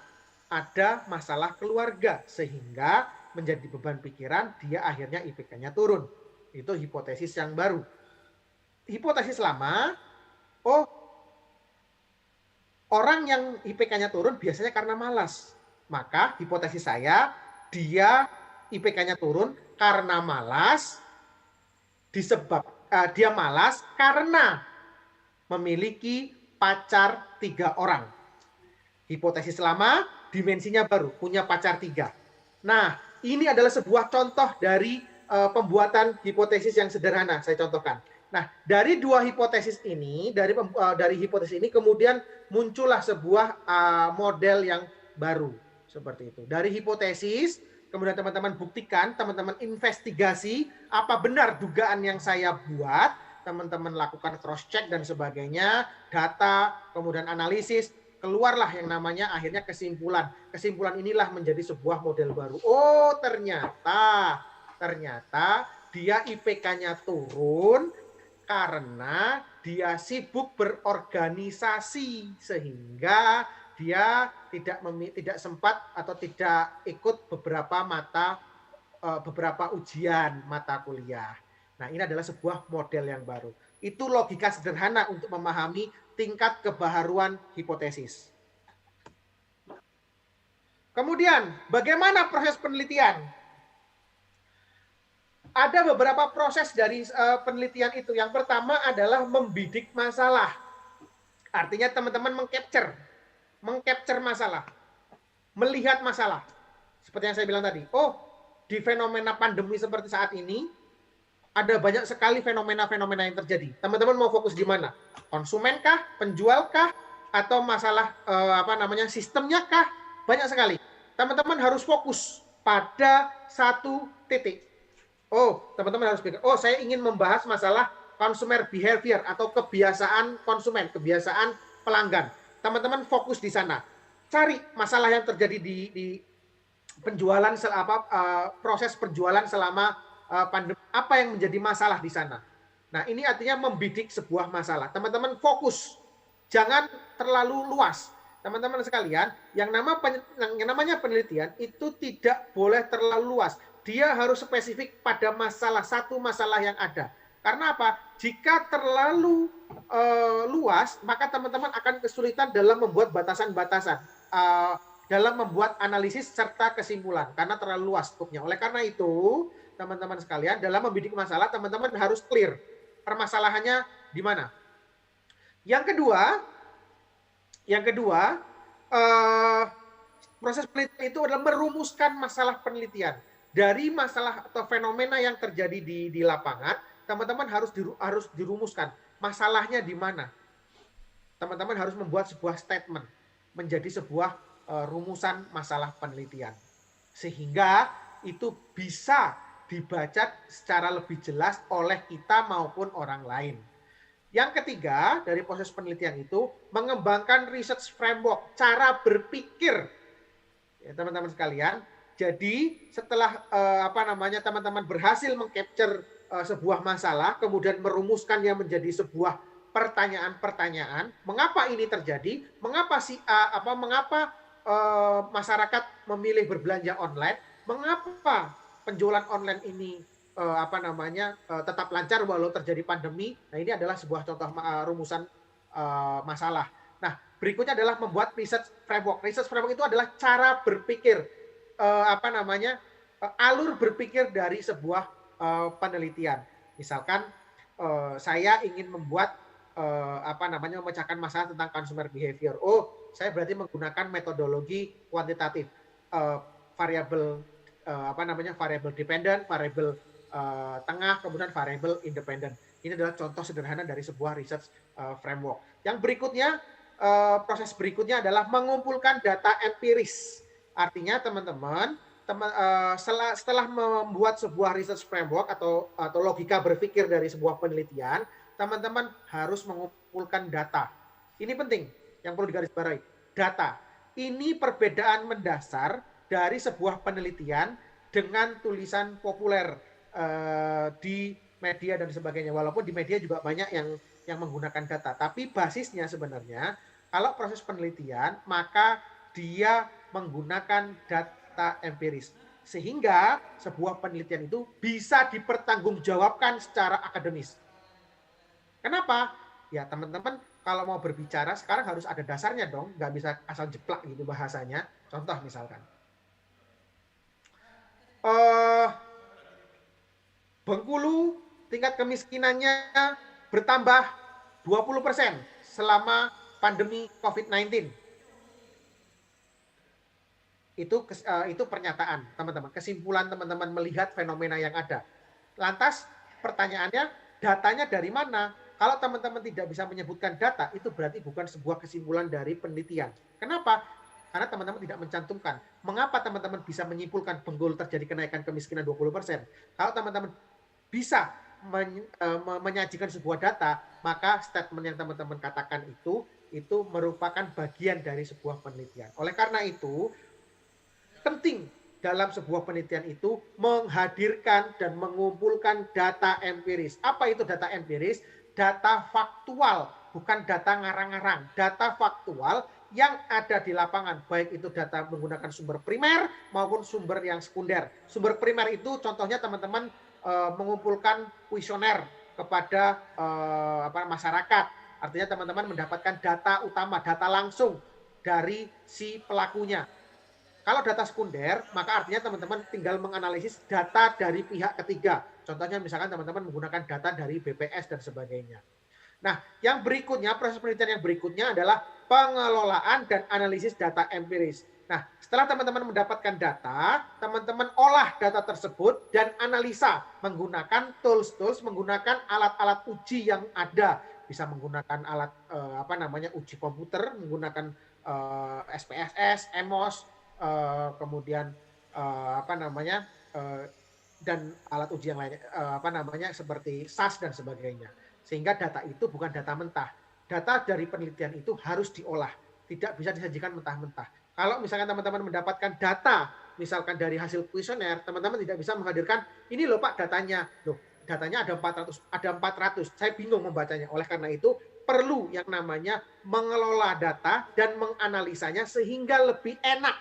ada masalah keluarga, sehingga menjadi beban pikiran, dia akhirnya IPK-nya turun. Itu hipotesis yang baru. Hipotesis lama, orang yang IPK-nya turun biasanya karena malas. Maka hipotesis saya, dia IPK-nya turun karena malas, dia malas karena memiliki pacar 3 orang. Hipotesis lama, dimensinya baru, punya pacar 3. Nah, ini adalah sebuah contoh dari pembuatan hipotesis yang sederhana, saya contohkan. Nah, dari dua hipotesis ini, dari hipotesis ini kemudian muncullah sebuah model yang baru seperti itu. Dari hipotesis, kemudian teman-teman buktikan, teman-teman investigasi apa benar dugaan yang saya buat, teman-teman lakukan cross check dan sebagainya, data, kemudian analisis, keluarlah yang namanya akhirnya kesimpulan. Kesimpulan inilah menjadi sebuah model baru. Oh, ternyata dia IPK-nya turun karena dia sibuk berorganisasi sehingga dia tidak sempat atau tidak ikut beberapa ujian mata kuliah. Nah, ini adalah sebuah model yang baru. Itu logika sederhana untuk memahami tingkat kebaharuan hipotesis. Kemudian, bagaimana proses penelitian? Ada beberapa proses dari penelitian itu. Yang pertama adalah membidik masalah. Artinya teman-teman mengcapture masalah, melihat masalah. Seperti yang saya bilang tadi. Oh, di fenomena pandemi seperti saat ini, ada banyak sekali fenomena-fenomena yang terjadi. Teman-teman mau fokus di mana? Konsumenkah, penjualkah, atau masalah sistemnya kah? Banyak sekali. Teman-teman harus fokus pada satu titik. Oh, teman-teman harus pikir, oh saya ingin membahas masalah consumer behavior atau kebiasaan konsumen, kebiasaan pelanggan. Teman-teman fokus di sana. Cari masalah yang terjadi di penjualan, proses penjualan selama pandemi, apa yang menjadi masalah di sana. Nah, ini artinya membidik sebuah masalah. Teman-teman fokus, jangan terlalu luas. Teman-teman sekalian, yang namanya penelitian itu tidak boleh terlalu luas. Dia harus spesifik pada satu masalah yang ada. Karena apa? Jika terlalu luas, maka teman-teman akan kesulitan dalam membuat batasan-batasan. Dalam membuat analisis serta kesimpulan. Karena terlalu luas skopnya. Oleh karena itu, teman-teman sekalian, dalam membidik masalah, teman-teman harus clear. Permasalahannya di mana? Yang kedua, proses penelitian itu adalah merumuskan masalah penelitian. Dari masalah atau fenomena yang terjadi di lapangan, teman-teman harus dirumuskan. Masalahnya di mana? Teman-teman harus membuat sebuah statement. Menjadi sebuah rumusan masalah penelitian. Sehingga itu bisa dibaca secara lebih jelas oleh kita maupun orang lain. Yang ketiga, dari proses penelitian itu mengembangkan research framework, cara berpikir. Ya, teman-teman sekalian, jadi setelah teman-teman berhasil mengcapture sebuah masalah, kemudian merumuskannya menjadi sebuah pertanyaan-pertanyaan, mengapa ini terjadi? Mengapa masyarakat memilih berbelanja online? Mengapa penjualan online ini tetap lancar walau terjadi pandemi? Nah, ini adalah sebuah contoh rumusan masalah. Nah, berikutnya adalah membuat research framework. Research framework itu adalah cara berpikir, alur berpikir dari sebuah penelitian. Misalkan saya ingin membuat memecahkan masalah tentang consumer behavior. Oh, saya berarti menggunakan metodologi kuantitatif, variabel dependent, variabel tengah, kemudian variabel independent. Ini adalah contoh sederhana dari sebuah research framework. Yang berikutnya, proses berikutnya adalah mengumpulkan data empiris. Artinya teman-teman setelah membuat sebuah research framework atau logika berpikir dari sebuah penelitian, teman-teman harus mengumpulkan data. Ini penting, yang perlu digarisbawahi. Data. Ini perbedaan mendasar dari sebuah penelitian dengan tulisan populer di media dan sebagainya. Walaupun di media juga banyak yang menggunakan data. Tapi basisnya sebenarnya, kalau proses penelitian, maka dia menggunakan data empiris. Sehingga sebuah penelitian itu bisa dipertanggungjawabkan secara akademis. Kenapa? Ya teman-teman kalau mau berbicara sekarang harus ada dasarnya dong. Nggak bisa asal jeplak gitu bahasanya. Contoh misalkan. Bengkulu tingkat kemiskinannya bertambah 20% selama pandemi COVID-19. Itu pernyataan teman-teman. Kesimpulan teman-teman melihat fenomena yang ada. Lantas pertanyaannya, datanya dari mana? Kalau teman-teman tidak bisa menyebutkan data, itu berarti bukan sebuah kesimpulan dari penelitian. Kenapa? Karena teman-teman tidak mencantumkan. Mengapa teman-teman bisa menyimpulkan Bengkulu terjadi kenaikan kemiskinan 20%? Kalau teman-teman bisa menyajikan sebuah data, maka statement yang teman-teman katakan itu merupakan bagian dari sebuah penelitian. Oleh karena itu, penting dalam sebuah penelitian itu menghadirkan dan mengumpulkan data empiris. Apa itu data empiris? Data faktual, bukan data ngarang-ngarang. Data faktual yang ada di lapangan, baik itu data menggunakan sumber primer maupun sumber yang sekunder. Sumber primer itu contohnya teman-teman mengumpulkan kuesioner kepada masyarakat. Artinya teman-teman mendapatkan data utama, data langsung dari si pelakunya. Kalau data sekunder, maka artinya teman-teman tinggal menganalisis data dari pihak ketiga. Contohnya misalkan teman-teman menggunakan data dari BPS dan sebagainya. Nah, yang berikutnya, proses penelitian yang berikutnya adalah pengelolaan dan analisis data empiris. Nah, setelah teman-teman mendapatkan data, teman-teman olah data tersebut dan analisa menggunakan tools-tools, menggunakan alat-alat uji yang ada. Bisa menggunakan alat uji komputer, menggunakan SPSS, EMOS, kemudian dan alat uji yang lainnya seperti SAS dan sebagainya. Sehingga data itu bukan data mentah. Data dari penelitian itu harus diolah, tidak bisa disajikan mentah-mentah. Kalau misalkan teman-teman mendapatkan data, misalkan dari hasil kuesioner, teman-teman tidak bisa menghadirkan, ini loh Pak datanya. Loh, datanya ada 400. Saya bingung membacanya. Oleh karena itu, perlu yang namanya mengelola data dan menganalisanya sehingga lebih enak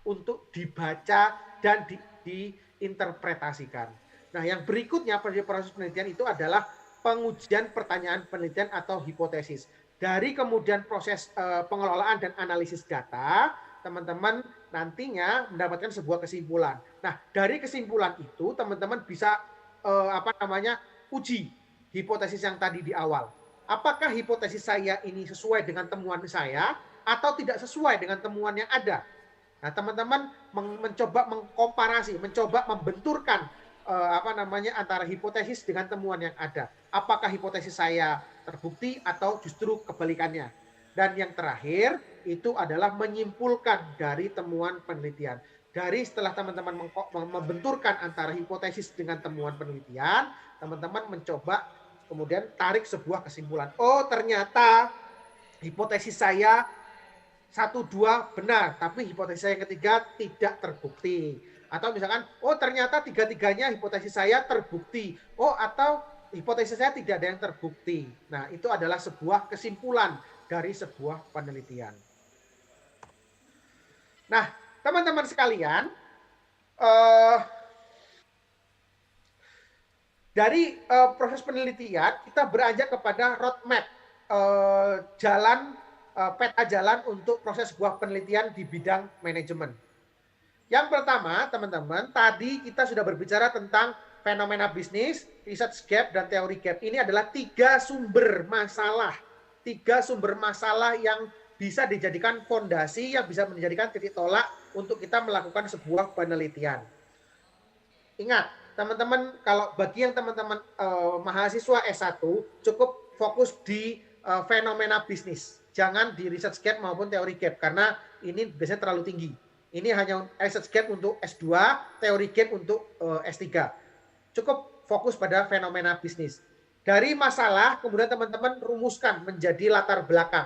untuk dibaca dan diinterpretasikan. Nah, yang berikutnya proses penelitian itu adalah pengujian pertanyaan penelitian atau hipotesis. Dari kemudian proses pengelolaan dan analisis data, teman-teman nantinya mendapatkan sebuah kesimpulan. Nah, dari kesimpulan itu teman-teman bisa uji hipotesis yang tadi di awal. Apakah hipotesis saya ini sesuai dengan temuan saya atau tidak sesuai dengan temuan yang ada? Nah, teman-teman mencoba mengkomparasi, mencoba membenturkan antara hipotesis dengan temuan yang ada. Apakah hipotesis saya terbukti atau justru kebalikannya? Dan yang terakhir itu adalah menyimpulkan dari temuan penelitian. Dari setelah teman-teman membenturkan antara hipotesis dengan temuan penelitian, teman-teman mencoba kemudian tarik sebuah kesimpulan. Oh, ternyata hipotesis saya 1, 2 benar, tapi hipotesis saya yang ketiga tidak terbukti. Atau misalkan, oh ternyata tiga-tiganya hipotesis saya terbukti. Oh, atau hipotesis saya tidak ada yang terbukti. Nah, itu adalah sebuah kesimpulan dari sebuah penelitian. Nah, teman-teman sekalian, dari proses penelitian kita beranjak kepada roadmap, peta jalan untuk proses sebuah penelitian di bidang manajemen. Yang pertama, teman-teman, tadi kita sudah berbicara tentang fenomena bisnis, research gap, dan teori gap. Ini adalah 3 sumber masalah. 3 sumber masalah yang bisa dijadikan fondasi, yang bisa menjadikan titik tolak untuk kita melakukan sebuah penelitian. Ingat, teman-teman, kalau bagi yang teman-teman mahasiswa S1, cukup fokus di fenomena bisnis. Jangan di research gap maupun teori gap, karena ini biasanya terlalu tinggi. Ini hanya research gap untuk S2, teori gap untuk S3. Cukup fokus pada fenomena bisnis. Dari masalah, kemudian teman-teman rumuskan menjadi latar belakang.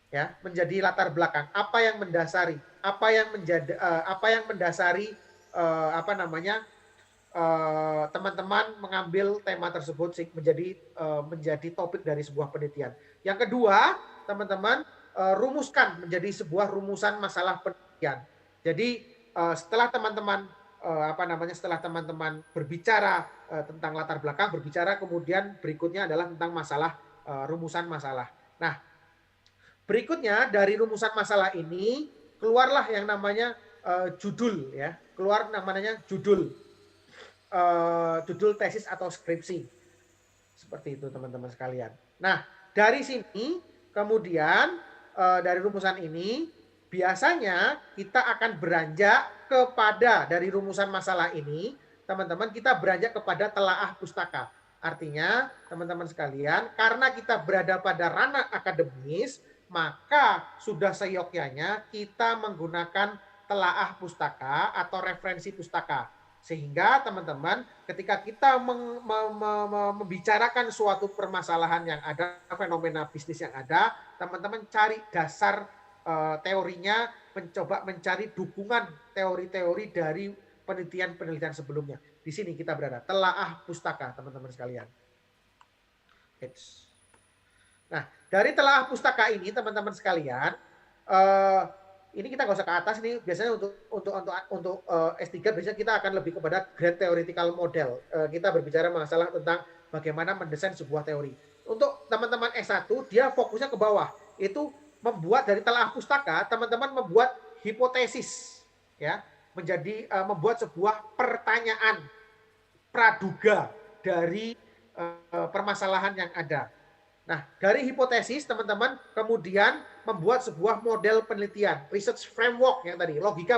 Ya, menjadi latar belakang. Apa yang mendasari? Apa yang mendasari teman-teman mengambil tema tersebut menjadi topik dari sebuah penelitian. Yang kedua, teman-teman rumuskan menjadi sebuah rumusan masalah penelitian. Jadi setelah teman-teman berbicara tentang latar belakang, berbicara kemudian berikutnya adalah tentang masalah, rumusan masalah. Nah, berikutnya dari rumusan masalah ini keluarlah yang namanya judul, ya, keluar namanya judul tesis atau skripsi. Seperti itu teman-teman sekalian. Nah, dari sini kemudian dari rumusan ini biasanya kita akan beranjak kepada, dari rumusan masalah ini, teman-teman, kita beranjak kepada telaah pustaka. Artinya, teman-teman sekalian, karena kita berada pada ranah akademis, maka sudah seyogyanya kita menggunakan telaah pustaka atau referensi pustaka. Sehingga teman-teman ketika kita membicarakan suatu permasalahan yang ada, fenomena bisnis yang ada, teman-teman cari dasar teorinya, mencoba mencari dukungan teori-teori dari penelitian-penelitian sebelumnya. Di sini kita berada, telaah pustaka, teman-teman sekalian. Nah, dari telaah pustaka ini, teman-teman sekalian, ini kita nggak usah ke atas nih. Biasanya untuk S3 biasanya kita akan lebih kepada grand theoretical model. Kita berbicara masalah tentang bagaimana mendesain sebuah teori. Untuk teman-teman S1, dia fokusnya ke bawah. Itu membuat dari telaah pustaka, teman-teman membuat hipotesis, ya, menjadi membuat sebuah pertanyaan praduga dari permasalahan yang ada. Nah, dari hipotesis teman-teman kemudian membuat sebuah model penelitian, research framework yang tadi, logika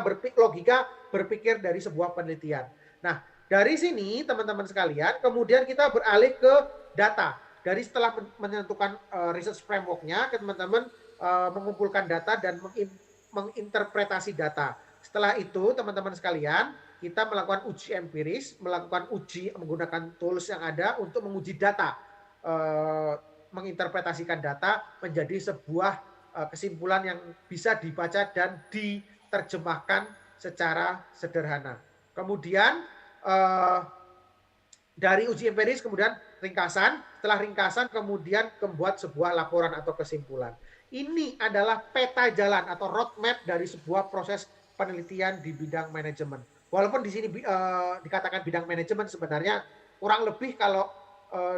berpikir dari sebuah penelitian. Nah, dari sini teman-teman sekalian, kemudian kita beralih ke data. Dari setelah menentukan research framework-nya, teman-teman mengumpulkan data dan menginterpretasi data. Setelah itu, teman-teman sekalian, kita melakukan uji empiris, melakukan uji menggunakan tools yang ada untuk menguji data, menginterpretasikan data menjadi sebuah kesimpulan yang bisa dibaca dan diterjemahkan secara sederhana. Kemudian dari uji empiris kemudian ringkasan, setelah ringkasan kemudian membuat sebuah laporan atau kesimpulan. Ini adalah peta jalan atau roadmap dari sebuah proses penelitian di bidang manajemen. Walaupun di sini dikatakan bidang manajemen, sebenarnya kurang lebih kalau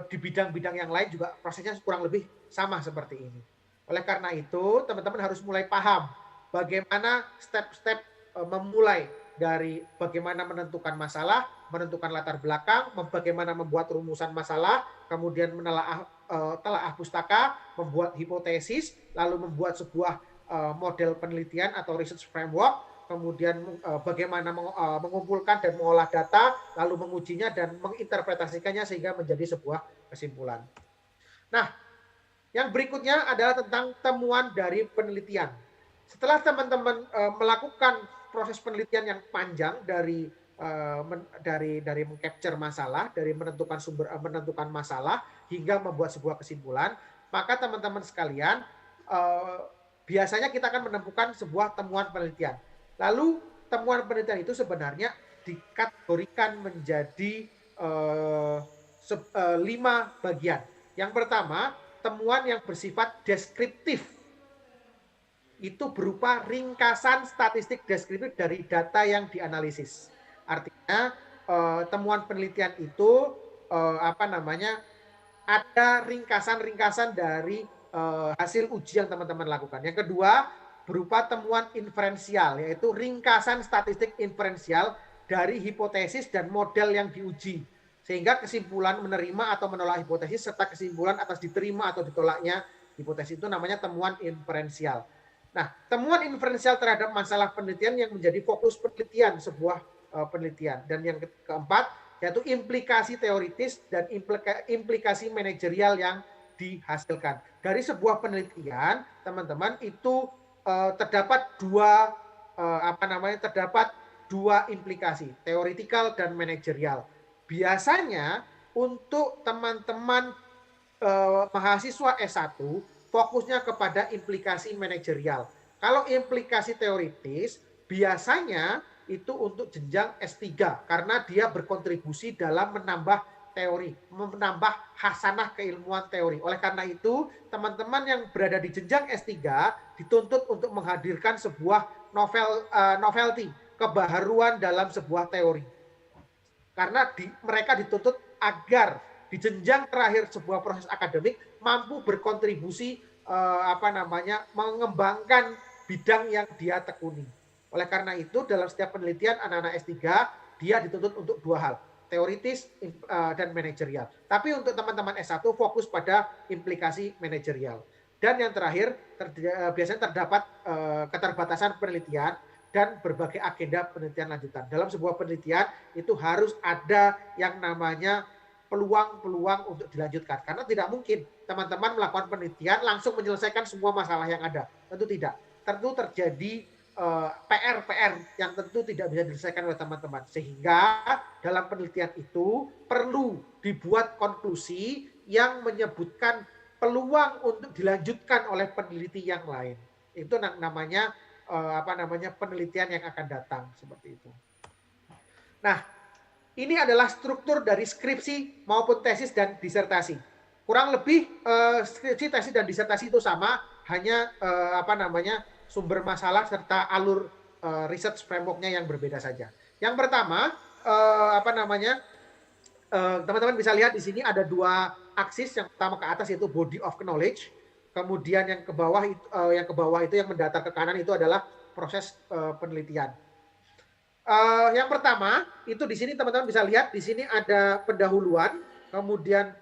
di bidang-bidang yang lain juga prosesnya kurang lebih sama seperti ini. Oleh karena itu, teman-teman harus mulai paham bagaimana step-step memulai dari bagaimana menentukan masalah, menentukan latar belakang, bagaimana membuat rumusan masalah, kemudian telaah pustaka, membuat hipotesis, lalu membuat sebuah model penelitian atau research framework, kemudian bagaimana mengumpulkan dan mengolah data, lalu mengujinya dan menginterpretasikannya sehingga menjadi sebuah kesimpulan. Nah, yang berikutnya adalah tentang temuan dari penelitian. Setelah teman-teman melakukan proses penelitian yang panjang dari mengcapture masalah, dari menentukan masalah hingga membuat sebuah kesimpulan, maka teman-teman sekalian biasanya kita akan menemukan sebuah temuan penelitian. Lalu temuan penelitian itu sebenarnya dikategorikan menjadi 5 bagian. Yang pertama, temuan yang bersifat deskriptif. Itu berupa ringkasan statistik deskriptif dari data yang dianalisis. Artinya temuan penelitian itu ada ringkasan-ringkasan dari hasil uji yang teman-teman lakukan. Yang kedua, berupa temuan inferensial, yaitu ringkasan statistik inferensial dari hipotesis dan model yang diuji. Sehingga kesimpulan menerima atau menolak hipotesis serta kesimpulan atas diterima atau ditolaknya hipotesis itu namanya temuan inferensial. Nah, temuan inferensial terhadap masalah penelitian yang menjadi fokus penelitian sebuah penelitian. Dan yang keempat, yaitu implikasi teoritis dan implikasi manajerial yang dihasilkan. Dari sebuah penelitian, teman-teman, itu terdapat dua implikasi, teoretikal dan manajerial. Biasanya untuk teman-teman mahasiswa S1 fokusnya kepada implikasi manajerial. Kalau implikasi teoritis biasanya itu untuk jenjang S3 karena dia berkontribusi dalam menambah teori, menambah hasanah keilmuan teori. Oleh karena itu, teman-teman yang berada di jenjang S3 dituntut untuk menghadirkan sebuah novelty, kebaharuan dalam sebuah teori. Karena mereka dituntut agar di jenjang terakhir sebuah proses akademik mampu berkontribusi mengembangkan bidang yang dia tekuni. Oleh karena itu, dalam setiap penelitian anak-anak S3 dia dituntut untuk dua hal, teoritis dan manajerial. Tapi untuk teman-teman S1 fokus pada implikasi manajerial. Dan yang terakhir, biasanya terdapat keterbatasan penelitian dan berbagai agenda penelitian lanjutan. Dalam sebuah penelitian itu harus ada yang namanya peluang-peluang untuk dilanjutkan. Karena tidak mungkin teman-teman melakukan penelitian langsung menyelesaikan semua masalah yang ada. Tentu tidak. Tentu terjadi PR-PR yang tentu tidak bisa diselesaikan oleh teman-teman. Sehingga dalam penelitian itu perlu dibuat konklusi yang menyebutkan peluang untuk dilanjutkan oleh peneliti yang lain. Itu namanya penelitian yang akan datang seperti itu. Nah, ini adalah struktur dari skripsi maupun tesis dan disertasi. Kurang lebih skripsi, tesis dan disertasi itu sama, hanya sumber masalah serta alur research framework-nya yang berbeda saja. Yang pertama, teman-teman bisa lihat di sini ada dua aksis. Yang pertama ke atas yaitu body of knowledge, kemudian yang ke bawah itu yang mendatar ke kanan itu adalah proses penelitian. Yang pertama itu di sini teman-teman bisa lihat di sini ada pendahuluan, kemudian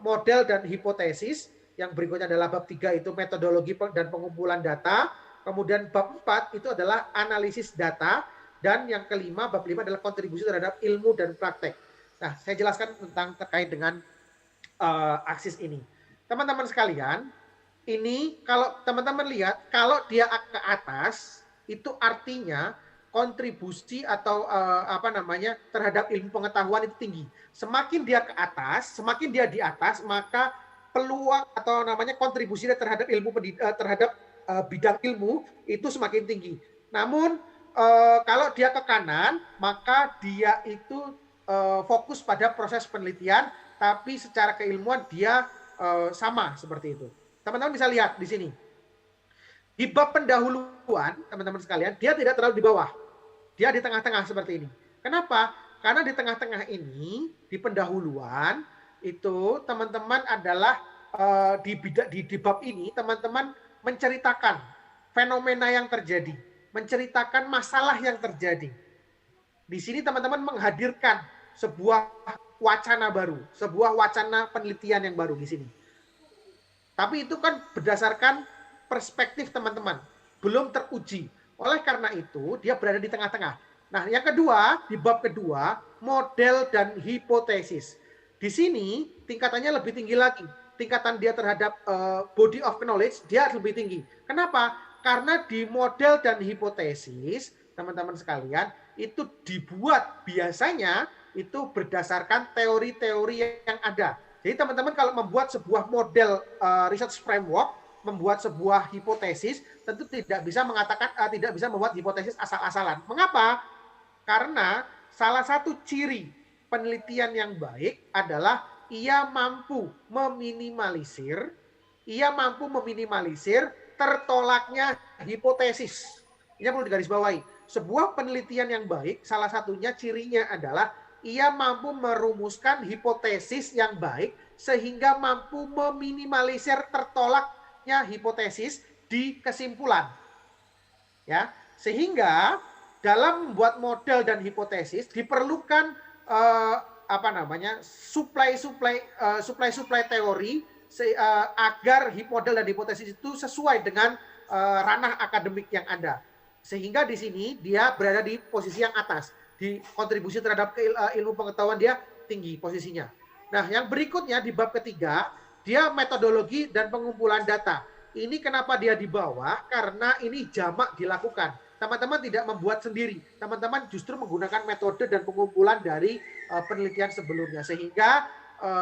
model dan hipotesis. Yang berikutnya adalah bab 3 itu metodologi dan pengumpulan data. Kemudian bab 4 itu adalah analisis data. Dan yang kelima, bab 5 adalah kontribusi terhadap ilmu dan praktek. Nah, saya jelaskan tentang terkait dengan aksis ini. Teman-teman sekalian, ini kalau teman-teman lihat, kalau dia ke atas, itu artinya kontribusi atau terhadap ilmu pengetahuan itu tinggi. Semakin dia ke atas, semakin dia di atas, maka peluang atau kontribusi terhadap ilmu bidang ilmu itu semakin tinggi. Namun kalau dia ke kanan, maka dia itu fokus pada proses penelitian, tapi secara keilmuan dia sama seperti itu. Teman-teman bisa lihat di sini. Di bab pendahuluan, teman-teman sekalian, dia tidak terlalu di bawah. Dia di tengah-tengah seperti ini. Kenapa? Karena di tengah-tengah ini, di pendahuluan, itu teman-teman adalah di bab ini teman-teman menceritakan fenomena yang terjadi, menceritakan masalah yang terjadi. Di sini teman-teman menghadirkan sebuah wacana baru, sebuah wacana penelitian yang baru di sini. Tapi itu kan berdasarkan perspektif teman-teman, belum teruji. Oleh karena itu dia berada di tengah-tengah. Nah, yang kedua, di bab kedua, model dan hipotesis. Di sini tingkatannya lebih tinggi lagi. Tingkatan dia terhadap body of knowledge dia lebih tinggi. Kenapa? Karena di model dan hipotesis, teman-teman sekalian, itu dibuat biasanya itu berdasarkan teori-teori yang ada. Jadi teman-teman kalau membuat sebuah model research framework, membuat sebuah hipotesis, tentu tidak bisa membuat hipotesis asal-asalan. Mengapa? Karena salah satu ciri penelitian yang baik adalah ia mampu meminimalisir tertolaknya hipotesis. Ini perlu digarisbawahi. Sebuah penelitian yang baik, salah satunya cirinya adalah ia mampu merumuskan hipotesis yang baik sehingga mampu meminimalisir tertolaknya hipotesis di kesimpulan. Ya, sehingga dalam membuat model dan hipotesis diperlukan supply teori agar model dan hipotesis itu sesuai dengan ranah akademik yang ada. Sehingga di sini dia berada di posisi yang atas, di kontribusi terhadap ilmu pengetahuan dia tinggi posisinya. Nah, yang berikutnya di bab ketiga, dia metodologi dan pengumpulan data. Ini kenapa dia di bawah? Karena ini jamak dilakukan. Teman-teman tidak membuat sendiri. Teman-teman justru menggunakan metode dan pengumpulan dari penelitian sebelumnya. Sehingga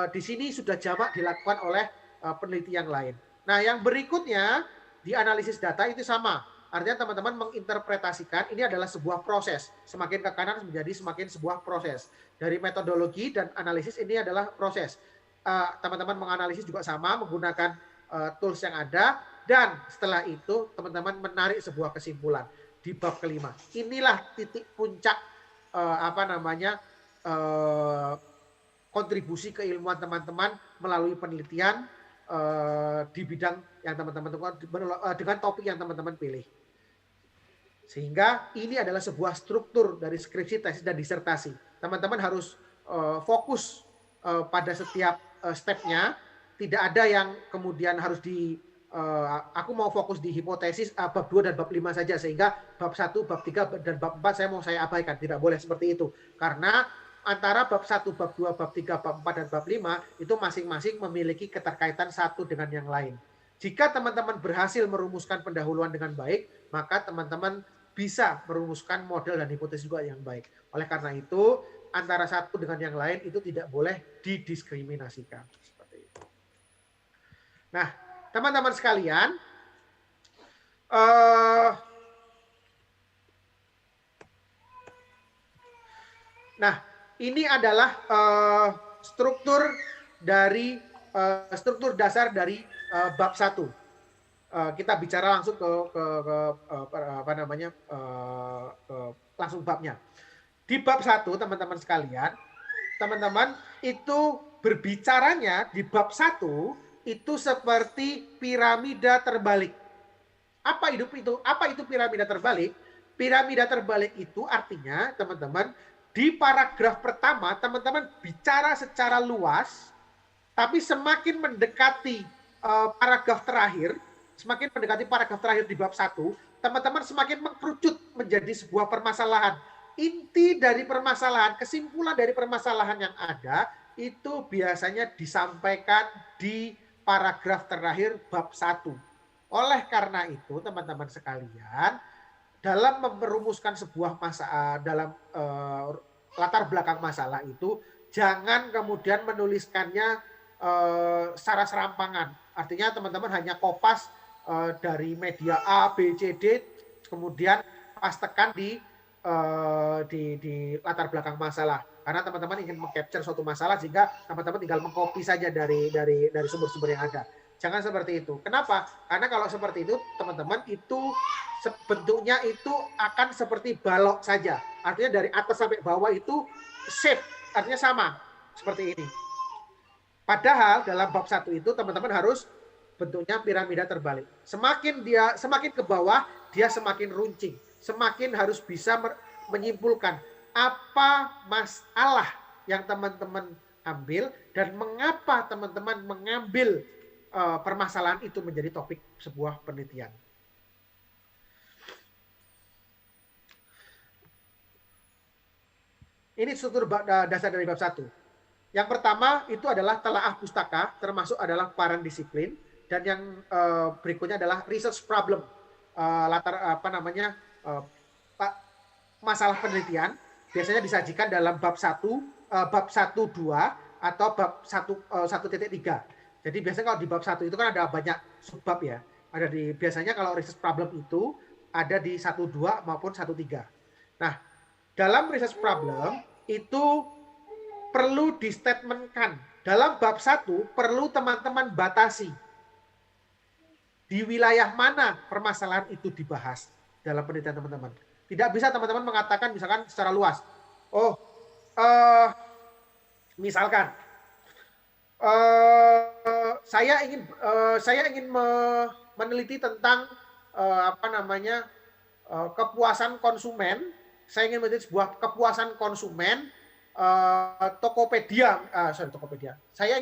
di sini sudah jamak dilakukan oleh peneliti yang lain. Nah, yang berikutnya di analisis data itu sama. Artinya teman-teman menginterpretasikan ini adalah sebuah proses. Semakin ke kanan menjadi semakin sebuah proses. Dari metodologi dan analisis ini adalah proses. Teman-teman menganalisis juga sama menggunakan tools yang ada. Dan setelah itu teman-teman menarik sebuah kesimpulan di bab kelima. Inilah titik puncak kontribusi keilmuan teman-teman melalui penelitian di bidang yang teman-teman dengan topik yang teman-teman pilih. Sehingga ini adalah sebuah struktur dari skripsi, tesis, dan disertasi. Teman-teman harus fokus pada setiap stepnya. Tidak ada yang kemudian harus aku mau fokus di hipotesis bab 2 dan bab 5 saja. Sehingga bab 1, bab 3, dan bab 4 saya abaikan. Tidak boleh seperti itu. Karena antara bab 1, bab 2, bab 3, bab 4, dan bab 5 itu masing-masing memiliki keterkaitan satu dengan yang lain. Jika teman-teman berhasil merumuskan pendahuluan dengan baik, maka teman-teman bisa merumuskan model dan hipotesis juga yang baik. Oleh karena itu, antara satu dengan yang lain itu tidak boleh didiskriminasikan. Seperti itu. Nah, teman-teman sekalian, nah ini adalah struktur dasar dari bab 1. Kita bicara langsung ke langsung babnya. Di bab 1, teman-teman sekalian, teman-teman itu berbicaranya di bab 1 itu seperti piramida terbalik. Apa itu piramida terbalik? Piramida terbalik itu artinya, teman-teman, di paragraf pertama teman-teman bicara secara luas, tapi semakin mendekati paragraf terakhir di bab 1, teman-teman semakin mengkerucut menjadi sebuah permasalahan. Inti dari permasalahan, kesimpulan dari permasalahan yang ada, itu biasanya disampaikan di paragraf terakhir bab 1. Oleh karena itu, teman-teman sekalian, dalam merumuskan sebuah masalah, dalam latar belakang masalah itu, jangan kemudian menuliskannya secara serampangan. Artinya teman-teman hanya kopas dari media A, B, C, D, kemudian pastekan di latar belakang masalah. Karena teman-teman ingin mengcapture suatu masalah, sehingga teman-teman tinggal mengcopy saja dari sumber-sumber yang ada. Jangan seperti itu. Kenapa? Karena kalau seperti itu, teman-teman, itu bentuknya itu akan seperti balok saja. Artinya dari atas sampai bawah itu shape, artinya sama. Seperti ini. Padahal dalam bab 1 itu teman-teman harus bentuknya piramida terbalik. Semakin ke bawah, dia semakin runcing. Semakin harus bisa menyimpulkan apa masalah yang teman-teman ambil dan mengapa teman-teman mengambil permasalahan itu menjadi topik sebuah penelitian. Ini struktur dasar dari bab 1. Yang pertama itu adalah telaah pustaka, termasuk adalah paran disiplin, dan yang berikutnya adalah research problem, masalah penelitian. Biasanya disajikan dalam bab 1, bab 1, 2, atau bab 1.3. Jadi biasanya kalau di bab 1 itu kan ada banyak subbab ya. Biasanya kalau research problem itu ada di 1.2 maupun 1.3. Nah, dalam research problem itu perlu distatementkan. Dalam bab 1 perlu teman-teman batasi. Di wilayah mana permasalahan itu dibahas dalam penelitian teman-teman. Tidak bisa teman-teman mengatakan misalkan secara luas. Misalkan saya ingin meneliti tentang kepuasan konsumen. Saya ingin meneliti sebuah kepuasan konsumen Tokopedia. Saya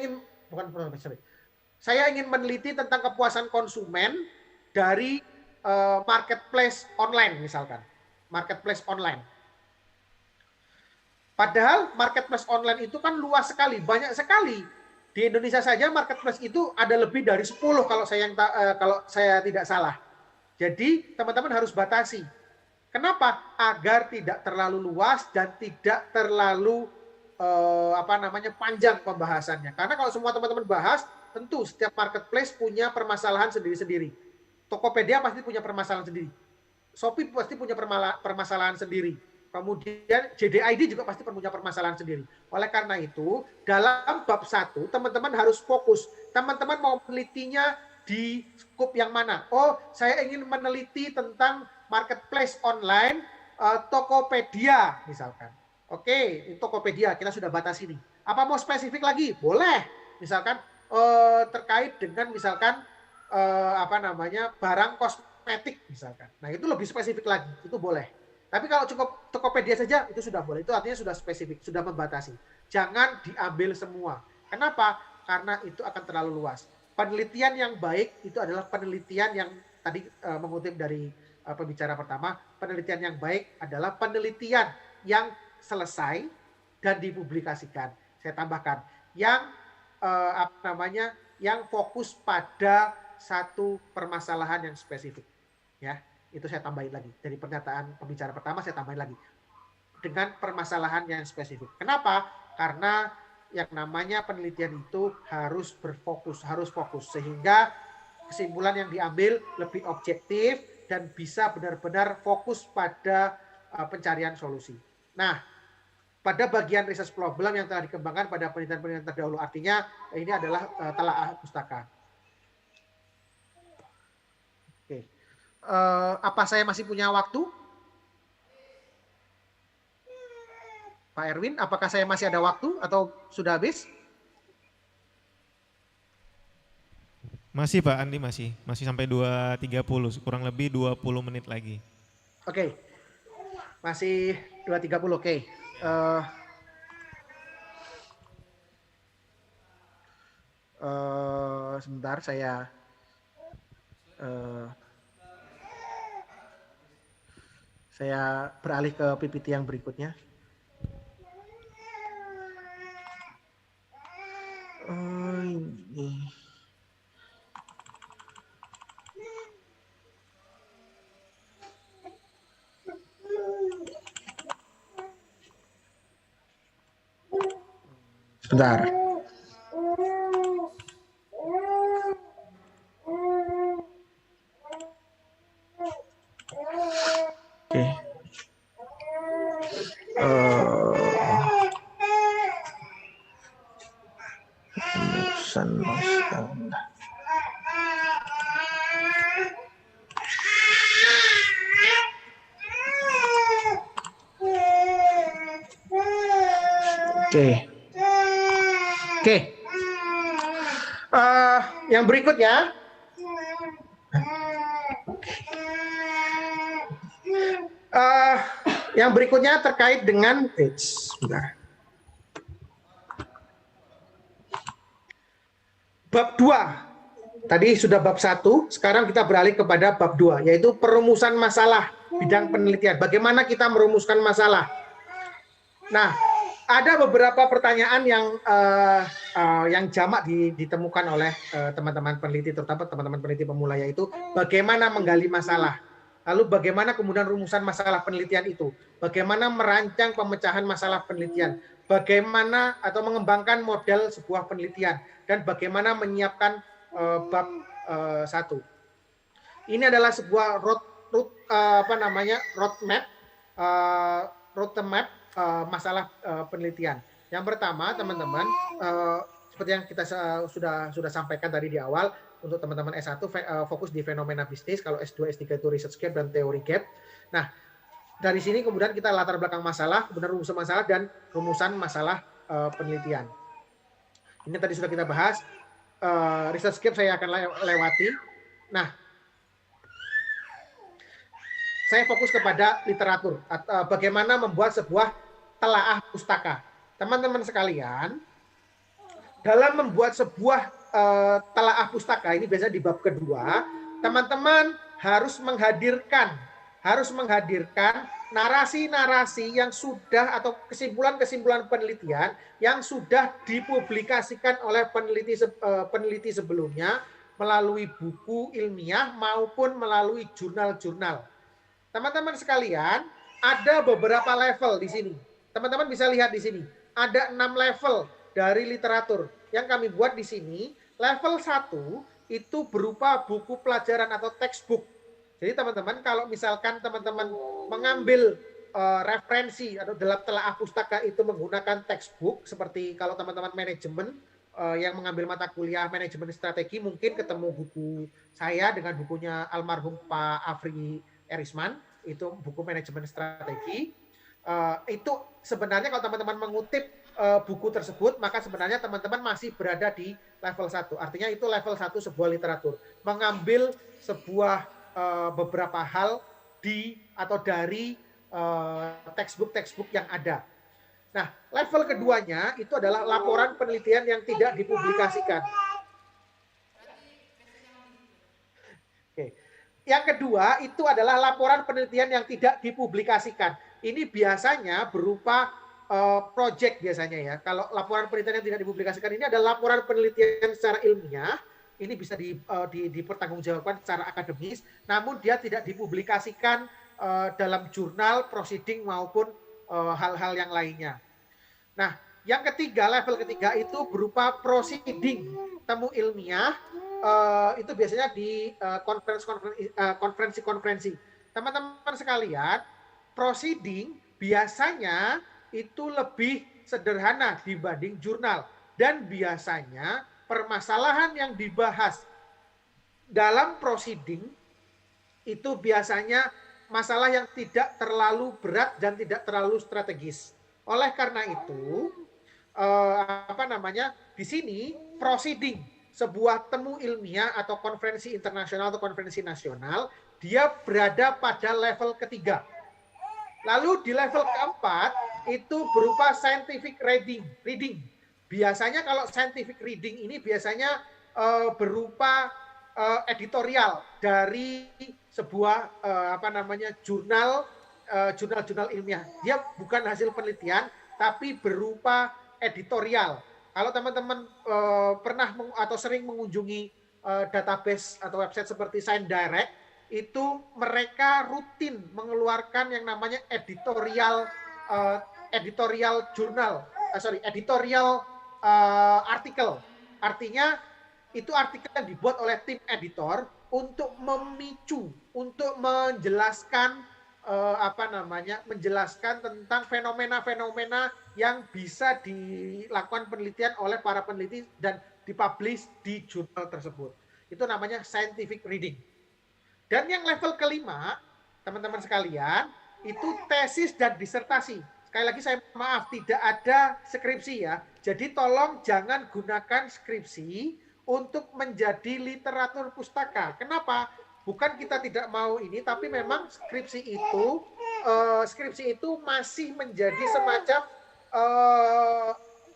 ingin meneliti tentang kepuasan konsumen dari marketplace online misalkan. Marketplace online. Padahal marketplace online itu kan luas sekali, banyak sekali. Di Indonesia saja marketplace itu ada lebih dari 10 kalau saya tidak salah. Jadi teman-teman harus batasi. Kenapa? Agar tidak terlalu luas dan tidak terlalu panjang pembahasannya. Karena kalau semua teman-teman bahas, tentu setiap marketplace punya permasalahan sendiri-sendiri. Tokopedia pasti punya permasalahan sendiri. Shopee pasti punya permasalahan sendiri. Kemudian JDID juga pasti punya permasalahan sendiri. Oleh karena itu, dalam bab 1, teman-teman harus fokus. Teman-teman mau menelitinya di skup yang mana? Oh, saya ingin meneliti tentang marketplace online Tokopedia misalkan. Oke, Tokopedia kita sudah batasi nih. Apa mau spesifik lagi? Boleh. Misalkan terkait dengan misalkan barang kosmetik misalkan. Nah, itu lebih spesifik lagi. Itu boleh. Tapi kalau cukup Tokopedia saja itu sudah boleh. Itu artinya sudah spesifik, sudah membatasi. Jangan diambil semua. Kenapa? Karena itu akan terlalu luas. Penelitian yang baik itu adalah penelitian yang tadi mengutip dari pembicara pertama, penelitian yang baik adalah penelitian yang selesai dan dipublikasikan. Saya tambahkan yang yang fokus pada satu permasalahan yang spesifik. Ya, itu saya tambahin lagi. Dari pernyataan pembicara pertama saya tambahin lagi. Dengan permasalahan yang spesifik. Kenapa? Karena yang namanya penelitian itu harus berfokus, harus fokus. Sehingga kesimpulan yang diambil lebih objektif dan bisa benar-benar fokus pada pencarian solusi. Nah, pada bagian research problem yang telah dikembangkan pada penelitian-penelitian terdahulu, artinya ini adalah telaah pustaka. Oke. Apa saya masih punya waktu? Pak Erwin, apakah saya masih ada waktu atau sudah habis? Masih Pak Andi, masih sampai 2.30, kurang lebih 20 menit lagi. Oke. Masih 2.30, oke. Sebentar saya beralih ke PPT yang berikutnya. Ini. Sebentar. Oke. Oke. Yang berikutnya. Yang berikutnya terkait dengan bab 2. Tadi sudah bab 1, sekarang kita beralih kepada bab 2, yaitu perumusan masalah bidang penelitian. Bagaimana kita merumuskan masalah? Nah, ada beberapa pertanyaan yang jamak ditemukan oleh teman-teman peneliti, terutama teman-teman peneliti pemula, yaitu bagaimana menggali masalah. Lalu bagaimana kemudian rumusan masalah penelitian itu? Bagaimana merancang pemecahan masalah penelitian? Bagaimana atau mengembangkan model sebuah penelitian? Dan bagaimana menyiapkan bab 1. Ini adalah sebuah roadmap masalah penelitian. Yang pertama, teman-teman, seperti yang kita sudah sampaikan tadi di awal, untuk teman-teman S1 fokus di fenomena bisnis, kalau S2, S3 itu research gap dan teori gap. Nah, dari sini kemudian kita latar belakang masalah, kemudian rumusan masalah dan rumusan masalah penelitian. Ini tadi sudah kita bahas. Research gap saya akan lewati. Nah, saya fokus kepada literatur, bagaimana membuat sebuah telaah pustaka. Teman-teman sekalian, dalam membuat sebuah telaah pustaka, ini biasanya di bab kedua, teman-teman harus menghadirkan narasi-narasi yang sudah, atau kesimpulan-kesimpulan penelitian yang sudah dipublikasikan oleh peneliti sebelumnya melalui buku ilmiah maupun melalui jurnal-jurnal. Teman-teman sekalian, ada beberapa level di sini. Teman-teman bisa lihat di sini, ada 6 level dari literatur yang kami buat di sini. Level 1 itu berupa buku pelajaran atau textbook. Jadi teman-teman, kalau misalkan teman-teman mengambil referensi atau dalam telaah pustaka itu menggunakan textbook, seperti kalau teman-teman manajemen yang mengambil mata kuliah manajemen strategi, mungkin ketemu buku saya dengan bukunya almarhum Pak Afri Erisman, itu buku manajemen strategi. Itu sebenarnya kalau teman-teman mengutip buku tersebut, maka sebenarnya teman-teman masih berada di level 1. Artinya itu level 1 sebuah literatur. Mengambil sebuah beberapa hal dari textbook yang ada. Nah, level keduanya itu adalah laporan penelitian yang tidak dipublikasikan. Oke. Yang kedua itu adalah laporan penelitian yang tidak dipublikasikan. Ini biasanya berupa project biasanya ya. Kalau laporan penelitian yang tidak dipublikasikan ini adalah laporan penelitian secara ilmiah ini bisa dipertanggungjawabkan secara akademis, namun dia tidak dipublikasikan dalam jurnal, proceeding maupun hal-hal yang lainnya. Nah, yang ketiga, level ketiga itu berupa proceeding, temu ilmiah, itu biasanya di konferensi-konferensi. Teman-teman sekalian, proceeding biasanya itu lebih sederhana dibanding jurnal. Dan biasanya permasalahan yang dibahas dalam proceeding itu biasanya masalah yang tidak terlalu berat dan tidak terlalu strategis. Oleh karena itu, di sini proceeding sebuah temu ilmiah atau konferensi internasional atau konferensi nasional, dia berada pada level ketiga. Lalu di level keempat itu berupa scientific reading. Biasanya kalau scientific reading ini biasanya berupa editorial dari sebuah jurnal ilmiah. Dia bukan hasil penelitian, tapi berupa editorial. Kalau teman-teman pernah atau sering mengunjungi database atau website seperti Science Direct, itu mereka rutin mengeluarkan yang namanya editorial artikel. Artinya itu artikel yang dibuat oleh tim editor untuk memicu, untuk menjelaskan menjelaskan tentang fenomena-fenomena yang bisa dilakukan penelitian oleh para peneliti dan dipublish di jurnal tersebut. Itu namanya scientific reading. Dan yang level kelima, teman-teman sekalian, itu tesis dan disertasi. Sekali lagi saya maaf, tidak ada skripsi ya. Jadi tolong jangan gunakan skripsi untuk menjadi literatur pustaka. Kenapa? Bukan kita tidak mau ini, tapi memang skripsi itu masih menjadi semacam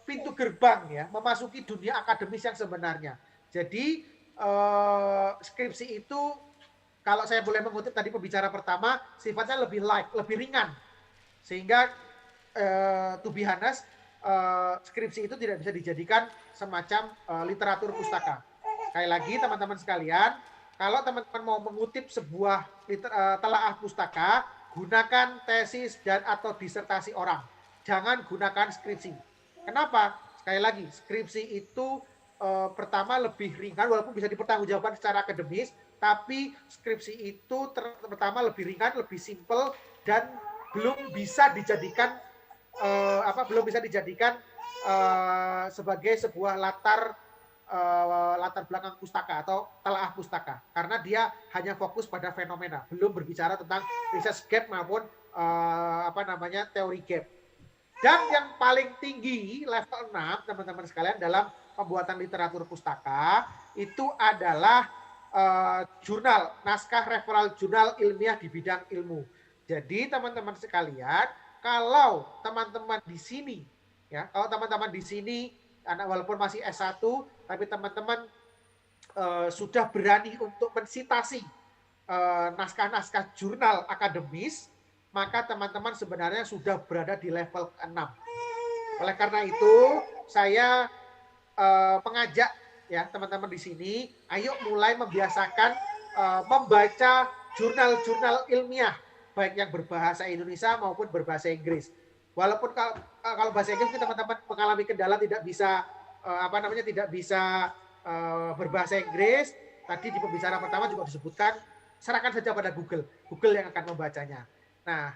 pintu gerbang ya, memasuki dunia akademis yang sebenarnya. Jadi skripsi itu, kalau saya boleh mengutip tadi pembicara pertama, sifatnya lebih light, lebih ringan. Sehingga to be honest, skripsi itu tidak bisa dijadikan semacam literatur pustaka. Sekali lagi teman-teman sekalian, kalau teman-teman mau mengutip sebuah telaah pustaka, gunakan tesis dan atau disertasi orang. Jangan gunakan skripsi. Kenapa? Sekali lagi, skripsi itu pertama lebih ringan, walaupun bisa dipertanggungjawabkan secara akademis, tapi skripsi itu pertama lebih ringan, lebih simple, dan belum bisa dijadikan sebagai sebuah latar belakang pustaka atau telaah pustaka, karena dia hanya fokus pada fenomena, belum berbicara tentang research gap maupun teori gap. Dan yang paling tinggi level 6 teman-teman sekalian dalam pembuatan literatur pustaka itu adalah jurnal, naskah referal jurnal ilmiah di bidang ilmu. Jadi teman-teman sekalian, kalau teman-teman di sini walaupun masih S1, tapi teman-teman sudah berani untuk mensitasi naskah-naskah jurnal akademis, maka teman-teman sebenarnya sudah berada di level 6. Oleh karena itu, saya mengajak ya teman-teman di sini, ayo mulai membiasakan membaca jurnal-jurnal ilmiah, baik yang berbahasa Indonesia maupun berbahasa Inggris. Walaupun kalau bahasa Inggris teman-teman mengalami kendala tidak bisa berbahasa Inggris, tadi di pembicaraan pertama juga disebutkan, serahkan saja pada Google yang akan membacanya. Nah,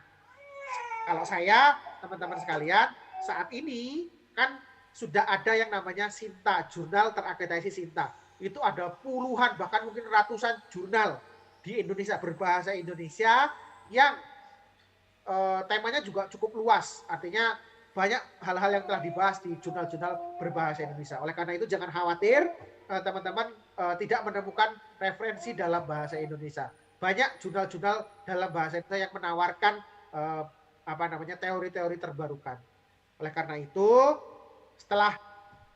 kalau saya, teman-teman sekalian, saat ini kan sudah ada yang namanya SINTA, jurnal terakreditasi SINTA. Itu ada puluhan, bahkan mungkin ratusan jurnal di Indonesia, berbahasa Indonesia, yang temanya juga cukup luas. Artinya banyak hal-hal yang telah dibahas di jurnal-jurnal berbahasa Indonesia. Oleh karena itu jangan khawatir, teman-teman tidak menemukan referensi dalam bahasa Indonesia. Banyak jurnal-jurnal dalam bahasa Indonesia yang menawarkan teori-teori terbarukan. Oleh karena itu, setelah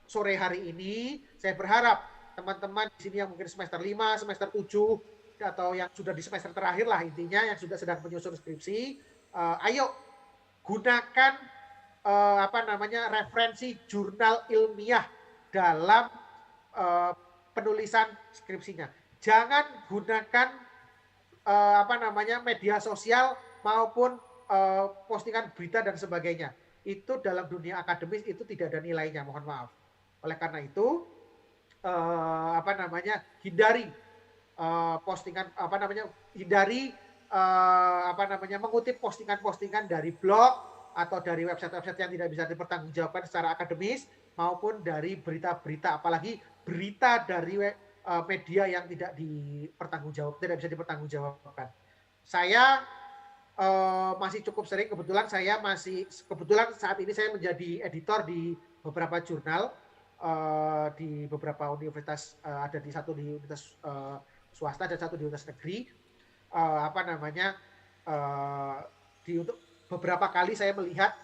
sore hari ini, saya berharap teman-teman di sini yang mungkin semester 5, semester 7, atau yang sudah di semester terakhir lah intinya, yang sudah sedang menyusun skripsi, ayo gunakan referensi jurnal ilmiah dalam penulisan skripsinya. Jangan gunakan media sosial maupun postingan berita dan sebagainya. Itu dalam dunia akademis itu tidak ada nilainya, mohon maaf. Oleh karena itu hindari postingan hindari mengutip postingan-postingan dari blog atau dari website-website yang tidak bisa dipertanggungjawabkan secara akademis maupun dari berita-berita, apalagi berita dari media yang tidak bisa dipertanggungjawabkan. Saya masih cukup sering, kebetulan saat ini saya menjadi editor di beberapa jurnal di beberapa universitas, ada di satu di universitas swasta dan satu di universitas negeri. Untuk beberapa kali saya melihat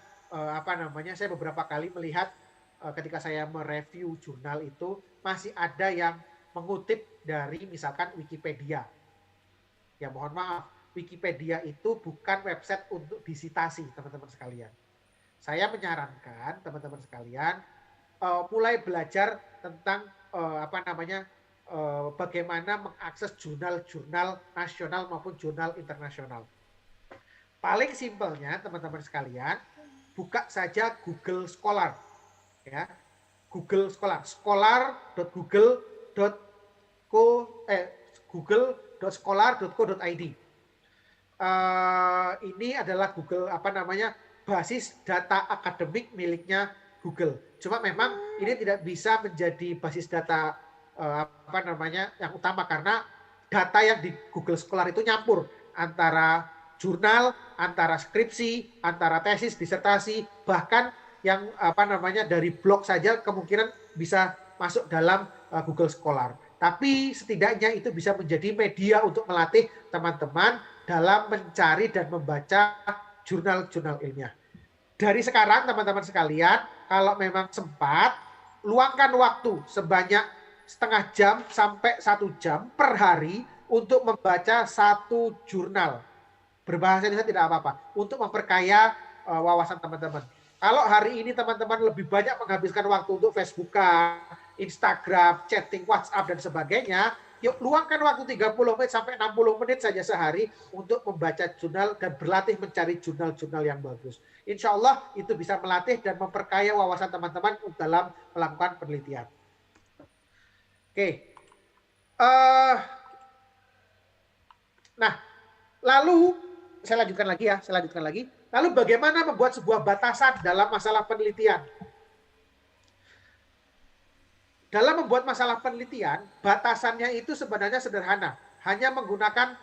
ketika saya mereview jurnal itu masih ada yang mengutip dari misalkan Wikipedia. Ya mohon maaf, Wikipedia itu bukan website untuk disitasi, teman-teman sekalian. Saya menyarankan teman-teman sekalian mulai belajar tentang bagaimana mengakses jurnal-jurnal nasional maupun jurnal internasional. Paling simpelnya teman-teman sekalian, buka saja Google Scholar, ya. Google Scholar, google.scholar.co.id. Ini adalah Google basis data akademik miliknya Google. Cuma memang ini tidak bisa menjadi basis data yang utama karena data yang di Google Scholar itu nyampur antara jurnal, antara skripsi, antara tesis, disertasi, bahkan yang dari blog saja kemungkinan bisa masuk dalam Google Scholar. Tapi setidaknya itu bisa menjadi media untuk melatih teman-teman dalam mencari dan membaca jurnal-jurnal ilmiah. Dari sekarang teman-teman sekalian, kalau memang sempat, luangkan waktu sebanyak setengah jam sampai 1 jam per hari untuk membaca satu jurnal. Berbahasa Indonesia tidak apa-apa, untuk memperkaya wawasan teman-teman. Kalau hari ini teman-teman lebih banyak menghabiskan waktu untuk Facebookan, Instagram, chatting, WhatsApp, dan sebagainya, yuk luangkan waktu 30 menit sampai 60 menit saja sehari untuk membaca jurnal dan berlatih mencari jurnal-jurnal yang bagus. Insya Allah itu bisa melatih dan memperkaya wawasan teman-teman dalam melakukan penelitian. Oke. Nah, lalu saya lanjutkan lagi. Lalu bagaimana membuat sebuah batasan dalam masalah penelitian? Dalam membuat masalah penelitian, batasannya itu sebenarnya sederhana. Hanya menggunakan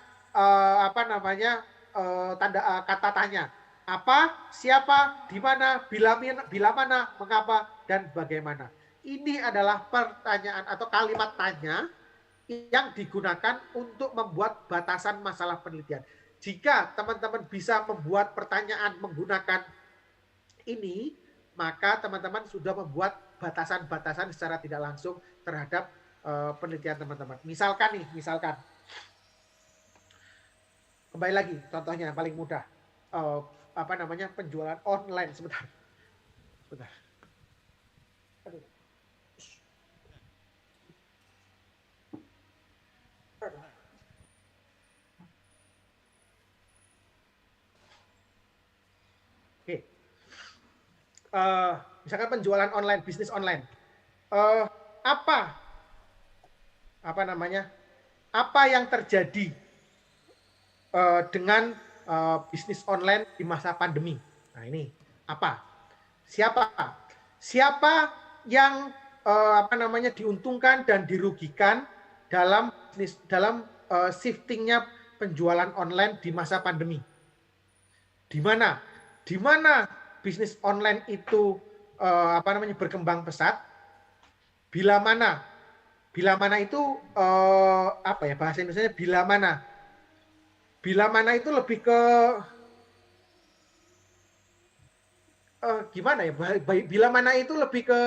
kata tanya. Apa, siapa, di mana, bila mana, mengapa, dan bagaimana. Ini adalah pertanyaan atau kalimat tanya yang digunakan untuk membuat batasan masalah penelitian. Jika teman-teman bisa membuat pertanyaan menggunakan ini, maka teman-teman sudah membuat batasan-batasan secara tidak langsung terhadap penelitian teman-teman. Misalkan kembali lagi contohnya yang paling mudah, penjualan online. Sebentar. Aduh. Oke. Misalkan penjualan online, bisnis online. Apa yang terjadi dengan bisnis online di masa pandemi? Nah, ini apa? Siapa yang diuntungkan dan dirugikan dalam shiftingnya penjualan online di masa pandemi? Di mana bisnis online itu berkembang pesat? Bila mana itu bahasa Indonesia bila mana itu lebih ke bila mana itu lebih ke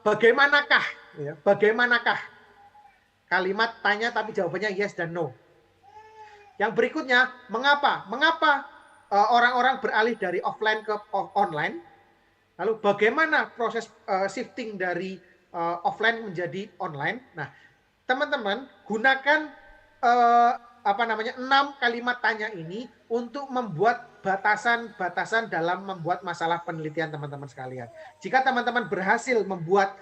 bagaimanakah kalimat tanya tapi jawabannya yes dan no. Yang berikutnya, mengapa orang-orang beralih dari offline ke online? Lalu bagaimana proses shifting dari offline menjadi online. Nah, teman-teman gunakan 6 kalimat tanya ini untuk membuat batasan-batasan dalam membuat masalah penelitian teman-teman sekalian. Jika teman-teman berhasil membuat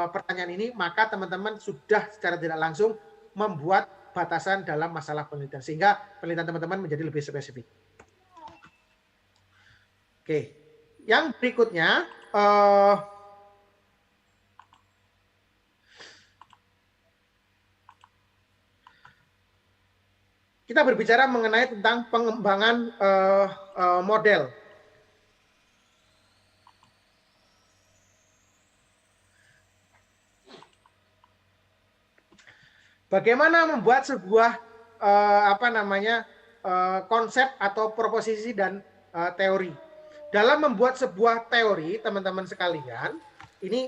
pertanyaan ini, maka teman-teman sudah secara tidak langsung membuat batasan dalam masalah penelitian, sehingga penelitian teman-teman menjadi lebih spesifik. Oke, yang berikutnya kita berbicara mengenai tentang pengembangan model. Bagaimana membuat sebuah konsep atau proposisi dan teori. Dalam membuat sebuah teori, teman-teman sekalian, ini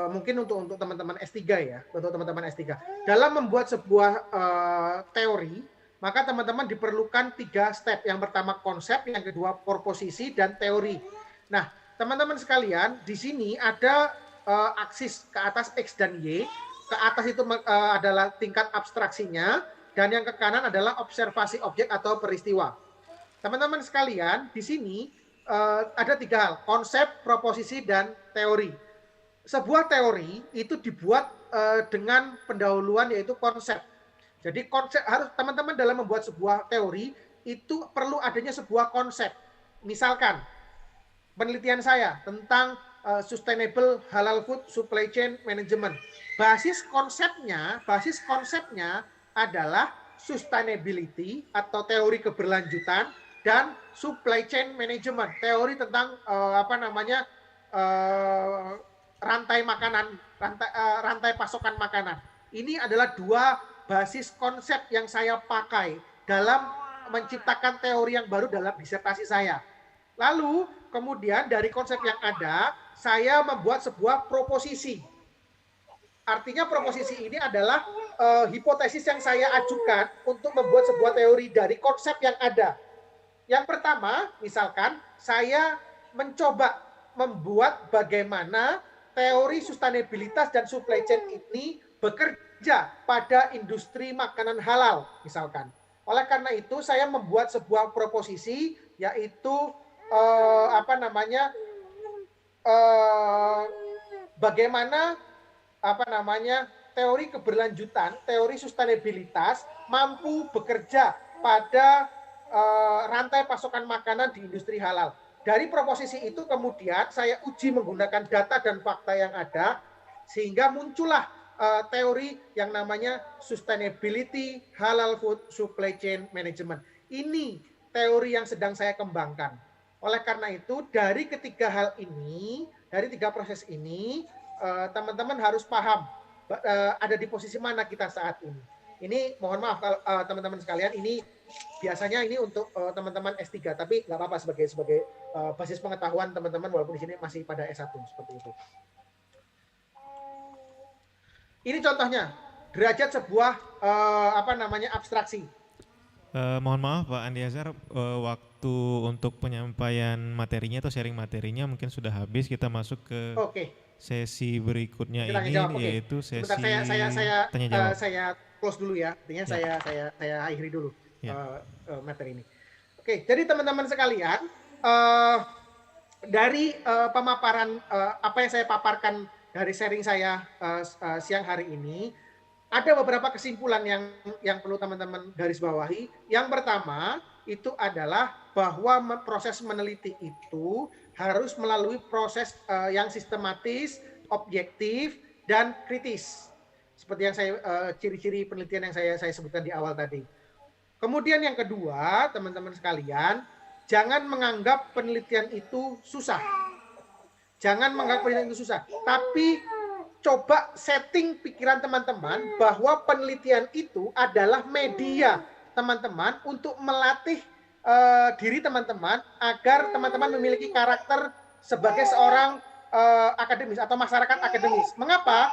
mungkin untuk teman-teman S3 ya, untuk teman-teman S3. Dalam membuat sebuah teori, maka teman-teman diperlukan 3 step. Yang pertama konsep, yang kedua proposisi, dan teori. Nah, teman-teman sekalian, di sini ada aksis ke atas X dan Y. Ke atas itu adalah tingkat abstraksinya, dan yang ke kanan adalah observasi objek atau peristiwa. Teman-teman sekalian, di sini ada 3 hal, konsep, proposisi, dan teori. Sebuah teori itu dibuat dengan pendahuluan yaitu konsep. Jadi konsep harus teman-teman dalam membuat sebuah teori itu perlu adanya sebuah konsep. Misalkan penelitian saya tentang sustainable halal food supply chain management. Basis konsepnya adalah sustainability atau teori keberlanjutan dan supply chain management, teori tentang rantai makanan, rantai pasokan makanan. Ini adalah 2 basis konsep yang saya pakai dalam menciptakan teori yang baru dalam disertasi saya. Lalu kemudian dari konsep yang ada, saya membuat sebuah proposisi. Artinya proposisi ini adalah hipotesis yang saya ajukan untuk membuat sebuah teori dari konsep yang ada. Yang pertama, misalkan saya mencoba membuat bagaimana teori sustainabilitas dan supply chain ini bekerja pada industri makanan halal, misalkan. Oleh karena itu, saya membuat sebuah proposisi, yaitu bagaimana teori keberlanjutan, teori sustainabilitas mampu bekerja pada rantai pasokan makanan di industri halal. Dari proposisi itu kemudian saya uji menggunakan data dan fakta yang ada, sehingga muncullah teori yang namanya sustainability halal food supply chain management. Ini teori yang sedang saya kembangkan. Oleh karena itu, dari ketiga hal ini, dari 3 proses ini, teman-teman harus paham ada di posisi mana kita saat ini. Ini mohon maaf kalau teman-teman sekalian, ini biasanya ini untuk teman-teman S3, tapi nggak apa-apa sebagai basis pengetahuan teman-teman walaupun di sini masih pada S1 seperti itu. Ini contohnya derajat sebuah abstraksi. Mohon maaf Pak Andi Azhar, waktu untuk penyampaian materinya atau sharing materinya mungkin sudah habis. Kita masuk ke sesi berikutnya ini, yaitu sesi tanya jawab. Saya close dulu ya, artinya saya akhiri dulu materi ini. Oke, jadi teman-teman sekalian, dari pemaparan apa yang saya paparkan dari sharing saya siang hari ini, ada beberapa kesimpulan yang perlu teman-teman garis bawahi. Yang pertama itu adalah bahwa proses meneliti itu harus melalui proses yang sistematis, objektif, dan kritis. Seperti yang saya ciri-ciri penelitian yang saya sebutkan di awal tadi. Kemudian yang kedua, teman-teman sekalian, jangan menganggap penelitian itu susah. Jangan menganggap penelitian itu susah, tapi coba setting pikiran teman-teman bahwa penelitian itu adalah media teman-teman untuk melatih diri teman-teman agar teman-teman memiliki karakter sebagai seorang akademis atau masyarakat akademis. Mengapa?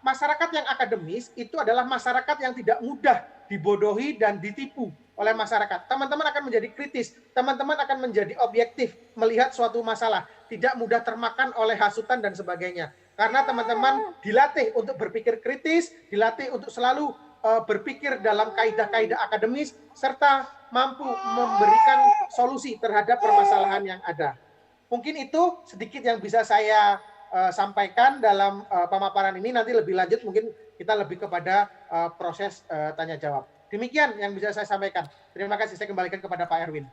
Masyarakat yang akademis itu adalah masyarakat yang tidak mudah dibodohi dan ditipu oleh masyarakat. Teman-teman akan menjadi kritis, teman-teman akan menjadi objektif melihat suatu masalah, tidak mudah termakan oleh hasutan dan sebagainya. Karena teman-teman dilatih untuk berpikir kritis, dilatih untuk selalu berpikir dalam kaidah-kaidah akademis, serta mampu memberikan solusi terhadap permasalahan yang ada. Mungkin itu sedikit yang bisa saya sampaikan dalam pemaparan ini. Nanti lebih lanjut mungkin kita lebih kepada proses tanya jawab. Demikian yang bisa saya sampaikan. Terima kasih. Saya kembalikan kepada Pak Erwin.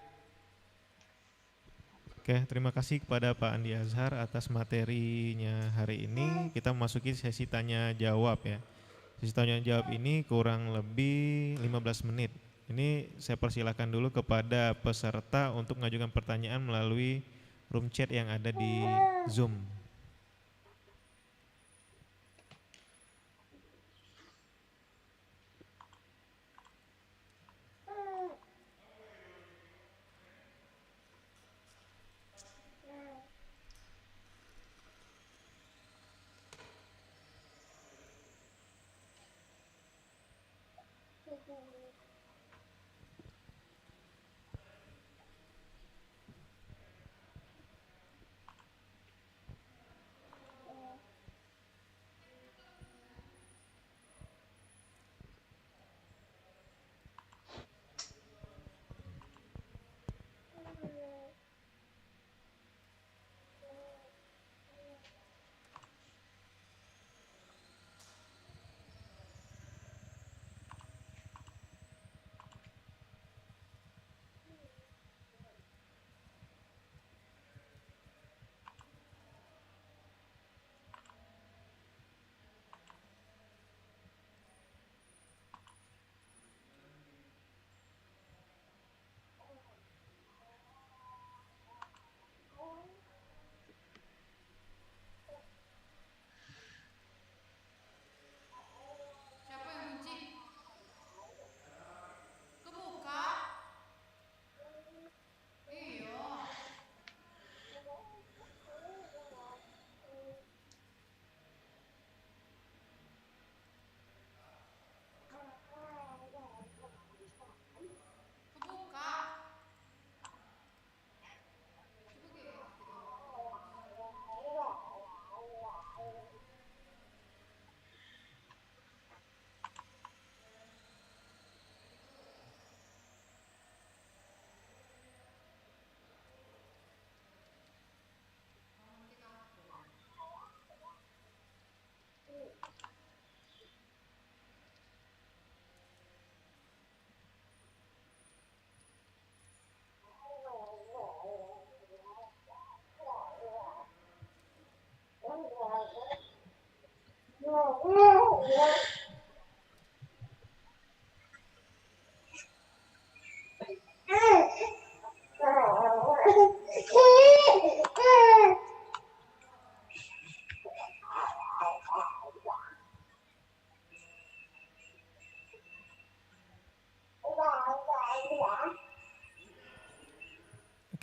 Oke, terima kasih kepada Pak Andi Azhar atas materinya hari ini. Kita memasuki sesi tanya jawab ya. Sesi tanya jawab ini kurang lebih 15 menit. Ini saya persilakan dulu kepada peserta untuk mengajukan pertanyaan melalui room chat yang ada di Zoom.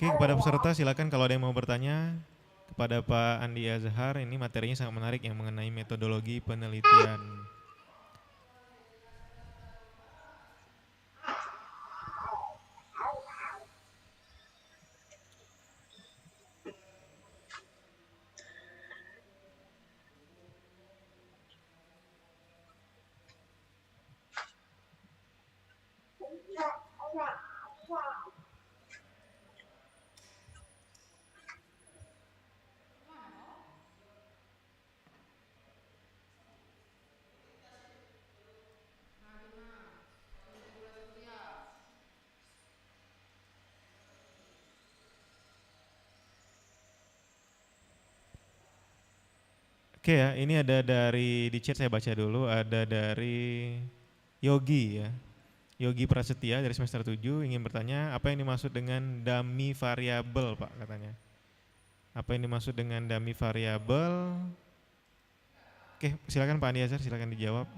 Oke, kepada peserta silakan kalau ada yang mau bertanya kepada Pak Andi Azhar. Ini materinya sangat menarik yang mengenai metodologi penelitian. Oke ya, ini ada dari di chat saya baca dulu, ada dari Yogi ya. Yogi Prasetya dari semester 7 ingin bertanya apa yang dimaksud dengan dummy variabel Pak katanya. Apa yang dimaksud dengan dummy variabel? Oke, silakan Pak Andi Azhar, silakan dijawab.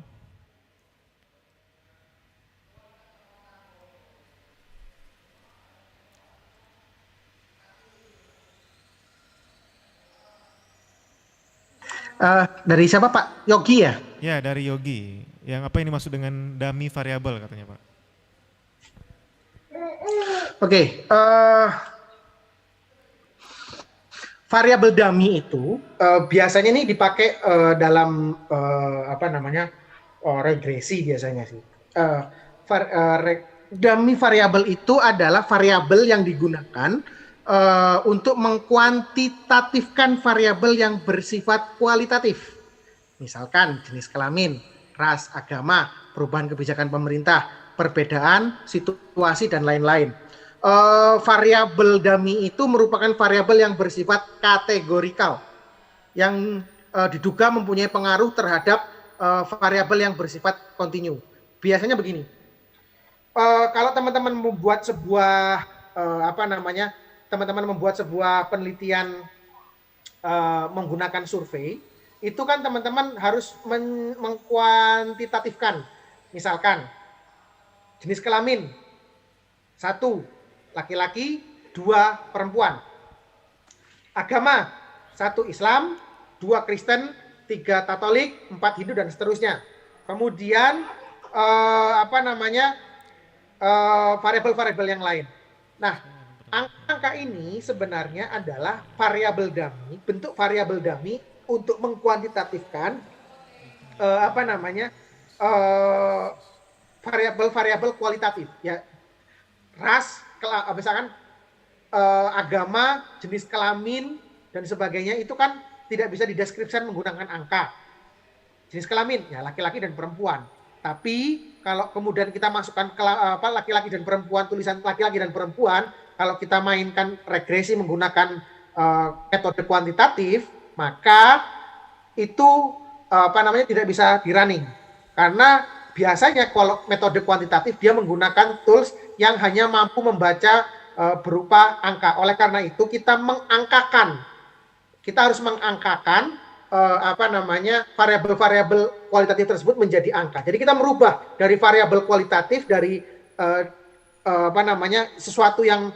Dari siapa Pak? Yogi ya? Ya, dari Yogi. Yang apa yang dimaksud dengan dummy variabel katanya Pak? Oke, variabel dummy itu biasanya ini dipakai dalam regresi biasanya sih. Dummy variabel itu adalah variabel yang digunakan untuk mengkuantitatifkan variabel yang bersifat kualitatif. Misalkan jenis kelamin, ras, agama, perubahan kebijakan pemerintah, perbedaan, situasi, dan lain-lain. Variabel dummy itu merupakan variabel yang bersifat kategorikal, yang diduga mempunyai pengaruh terhadap variabel yang bersifat kontinu. Biasanya begini, kalau teman-teman membuat sebuah teman-teman membuat sebuah penelitian menggunakan survei, itu kan teman-teman harus mengkuantitatifkan. Misalkan jenis kelamin 1 laki-laki, 2 perempuan. Agama 1 Islam, 2 Kristen, 3 Katolik, 4 Hindu, dan seterusnya. Kemudian variabel-variabel yang lain. Nah, angka ini sebenarnya adalah variabel dummy, bentuk variabel dummy untuk mengkuantitatifkan variabel-variabel kualitatif, ya, ras, misalkan agama, jenis kelamin, dan sebagainya, itu kan tidak bisa dideskripsikan menggunakan angka. Jenis kelamin, ya laki-laki dan perempuan. Tapi kalau kemudian kita masukkan laki-laki dan perempuan, tulisan laki-laki dan perempuan, kalau kita mainkan regresi menggunakan metode kuantitatif, maka itu tidak bisa di-running. Karena biasanya kalau metode kuantitatif dia menggunakan tools yang hanya mampu membaca berupa angka. Oleh karena itu kita harus mengangkakan variabel-variabel kualitatif tersebut menjadi angka. Jadi kita merubah dari variabel kualitatif dari sesuatu yang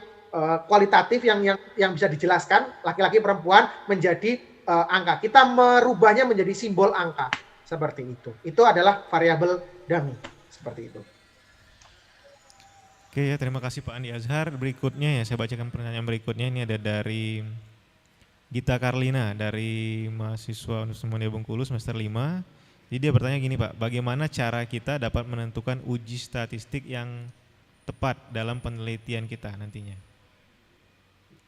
kualitatif yang bisa dijelaskan laki-laki perempuan menjadi angka. Kita merubahnya menjadi simbol angka seperti itu. Itu adalah variabel dummy seperti itu. Oke ya, terima kasih Pak Andi Azhar. Berikutnya ya saya bacakan pertanyaan berikutnya. Ini ada dari Gita Karlina dari mahasiswa Universitas Muhammadiyah Bengkulu semester 5. Jadi dia bertanya gini Pak, bagaimana cara kita dapat menentukan uji statistik yang tepat dalam penelitian kita nantinya?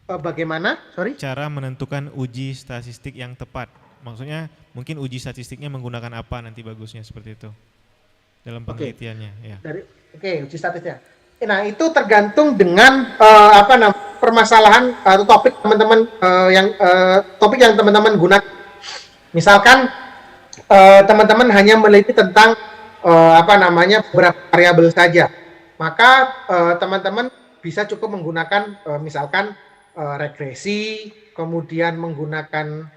Bagaimana? Sorry? Cara menentukan uji statistik yang tepat. Maksudnya mungkin uji statistiknya menggunakan apa nanti bagusnya seperti itu dalam penelitiannya. Ya. Uji statistiknya. Nah itu tergantung dengan permasalahan atau topik teman-teman topik yang teman-teman gunakan. Misalkan teman-teman hanya meneliti tentang beberapa variabel saja, maka teman-teman bisa cukup menggunakan misalkan regresi, kemudian menggunakan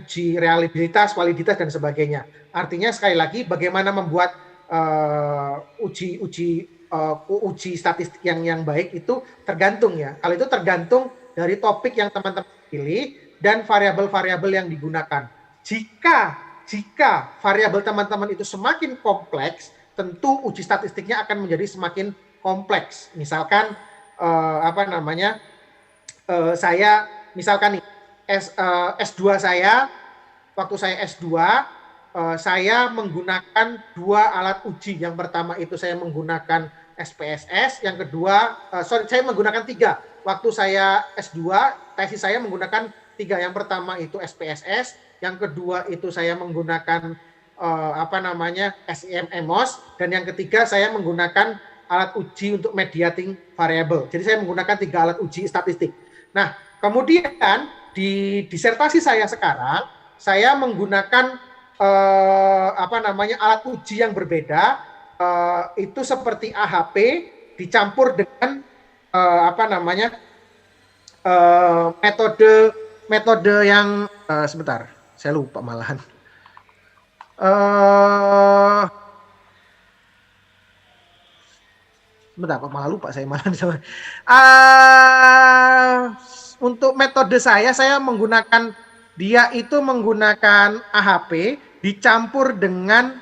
uji reliabilitas, validitas, dan sebagainya. Artinya sekali lagi bagaimana membuat uji statistik yang baik itu tergantung ya. Kalau itu tergantung dari topik yang teman-teman pilih dan variabel-variabel yang digunakan. Jika variabel teman-teman itu semakin kompleks, tentu uji statistiknya akan menjadi semakin kompleks. Misalkan saya misalkan nih S2 saya, waktu saya S2 saya menggunakan 2 alat uji. Yang pertama itu saya menggunakan SPSS, yang kedua saya menggunakan 3. Waktu saya S2 tesis saya menggunakan 3. Yang pertama itu SPSS, yang kedua itu saya menggunakan SIM-EMOS, dan yang ketiga saya menggunakan alat uji untuk mediating variable. Jadi saya menggunakan 3 alat uji statistik. Nah, kemudian di disertasi saya sekarang saya menggunakan alat uji yang berbeda, itu seperti AHP dicampur dengan metode yang sebentar, saya lupa malahan. Sebentar, malah lupa saya malahan. Untuk metode saya menggunakan AHP dicampur dengan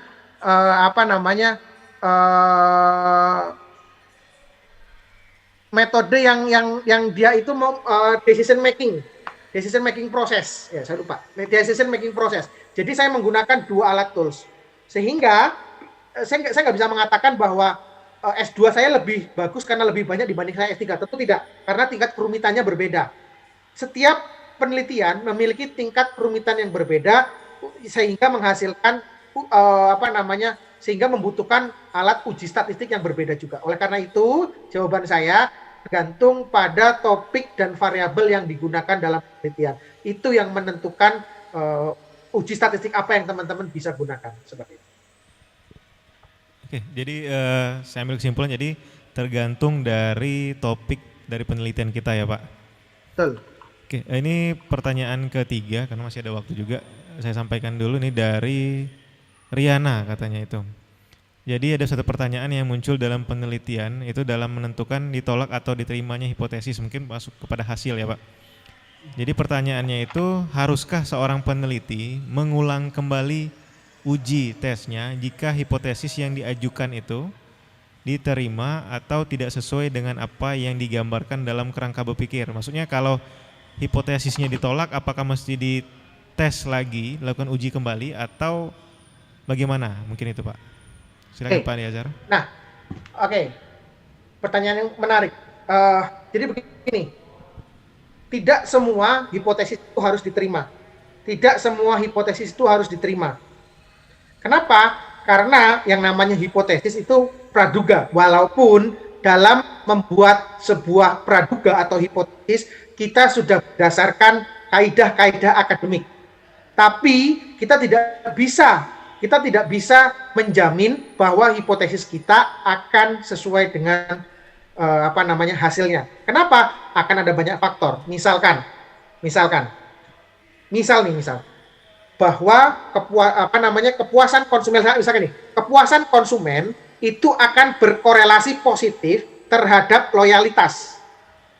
metode yang dia itu decision making decision making process. Ya, saya lupa. Decision making process. Jadi saya menggunakan 2 alat tools. Sehingga saya nggak bisa mengatakan bahwa S2 saya lebih bagus karena lebih banyak dibanding saya S3. Tentu tidak, karena tingkat kerumitannya berbeda. Setiap penelitian memiliki tingkat kerumitan yang berbeda sehingga menghasilkan sehingga membutuhkan alat uji statistik yang berbeda juga. Oleh karena itu, jawaban saya tergantung pada topik dan variabel yang digunakan dalam penelitian. Itu yang menentukan uji statistik apa yang teman-teman bisa gunakan seperti itu. Oke, jadi saya ambil kesimpulan, jadi tergantung dari topik dari penelitian kita ya Pak. Betul. Oke, ini pertanyaan ketiga karena masih ada waktu juga. Saya sampaikan dulu nih dari Riana katanya itu. Jadi ada satu pertanyaan yang muncul dalam penelitian itu dalam menentukan ditolak atau diterimanya hipotesis, mungkin masuk kepada hasil ya Pak. Jadi pertanyaannya itu, haruskah seorang peneliti mengulang kembali uji tesnya jika hipotesis yang diajukan itu diterima atau tidak sesuai dengan apa yang digambarkan dalam kerangka berpikir? Maksudnya kalau hipotesisnya ditolak, apakah mesti dites lagi, lakukan uji kembali atau bagaimana? Mungkin itu Pak. Silakan Pak Andi Azhar. Nah, oke. Pertanyaan yang menarik. Jadi begini, tidak semua hipotesis itu harus diterima. Tidak semua hipotesis itu harus diterima. Kenapa? Karena yang namanya hipotesis itu praduga. Walaupun dalam membuat sebuah praduga atau hipotesis, kita sudah berdasarkan kaidah-kaidah akademik. Tapi kita tidak bisa menjamin bahwa hipotesis kita akan sesuai dengan hasilnya. Kenapa? Akan ada banyak faktor. Misal bahwa kepuasan konsumen, misalkan nih, kepuasan konsumen itu akan berkorelasi positif terhadap loyalitas.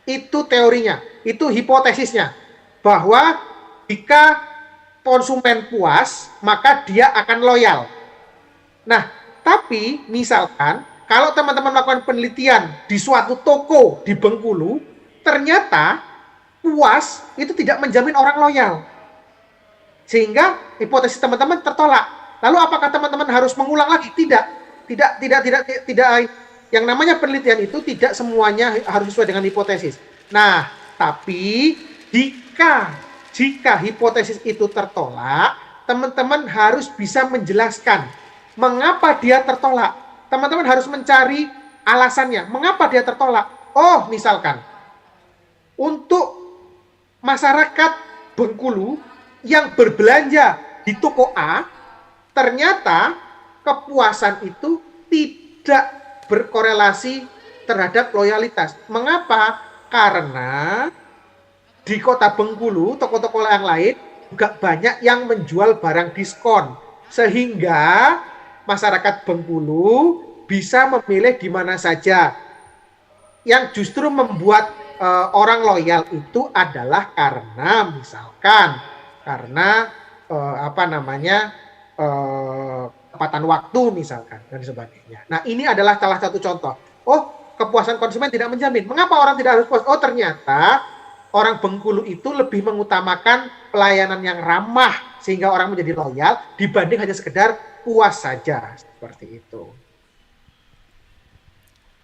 Itu teorinya, itu hipotesisnya, bahwa jika konsumen puas, maka dia akan loyal. Nah, tapi misalkan kalau teman-teman melakukan penelitian di suatu toko di Bengkulu, ternyata puas itu tidak menjamin orang loyal. Sehingga hipotesis teman-teman tertolak. Lalu apakah teman-teman harus mengulang lagi? Tidak. Yang namanya penelitian itu tidak semuanya harus sesuai dengan hipotesis. Nah, tapi jika hipotesis itu tertolak, teman-teman harus bisa menjelaskan mengapa dia tertolak. Teman-teman harus mencari alasannya, mengapa dia tertolak. Oh, misalkan, untuk masyarakat Bengkulu yang berbelanja di toko A, ternyata kepuasan itu tidak berkorelasi terhadap loyalitas. Mengapa? Karena di kota Bengkulu, toko-toko yang lain juga banyak yang menjual barang diskon. Sehingga masyarakat Bengkulu bisa memilih di mana saja. Yang justru membuat orang loyal itu adalah karena misalkan ketepatan waktu misalkan dan sebagainya. Nah, ini adalah salah satu contoh. Oh, kepuasan konsumen tidak menjamin. Mengapa orang tidak harus puas? Oh, ternyata orang Bengkulu itu lebih mengutamakan pelayanan yang ramah sehingga orang menjadi loyal dibanding hanya sekedar puas saja, seperti itu.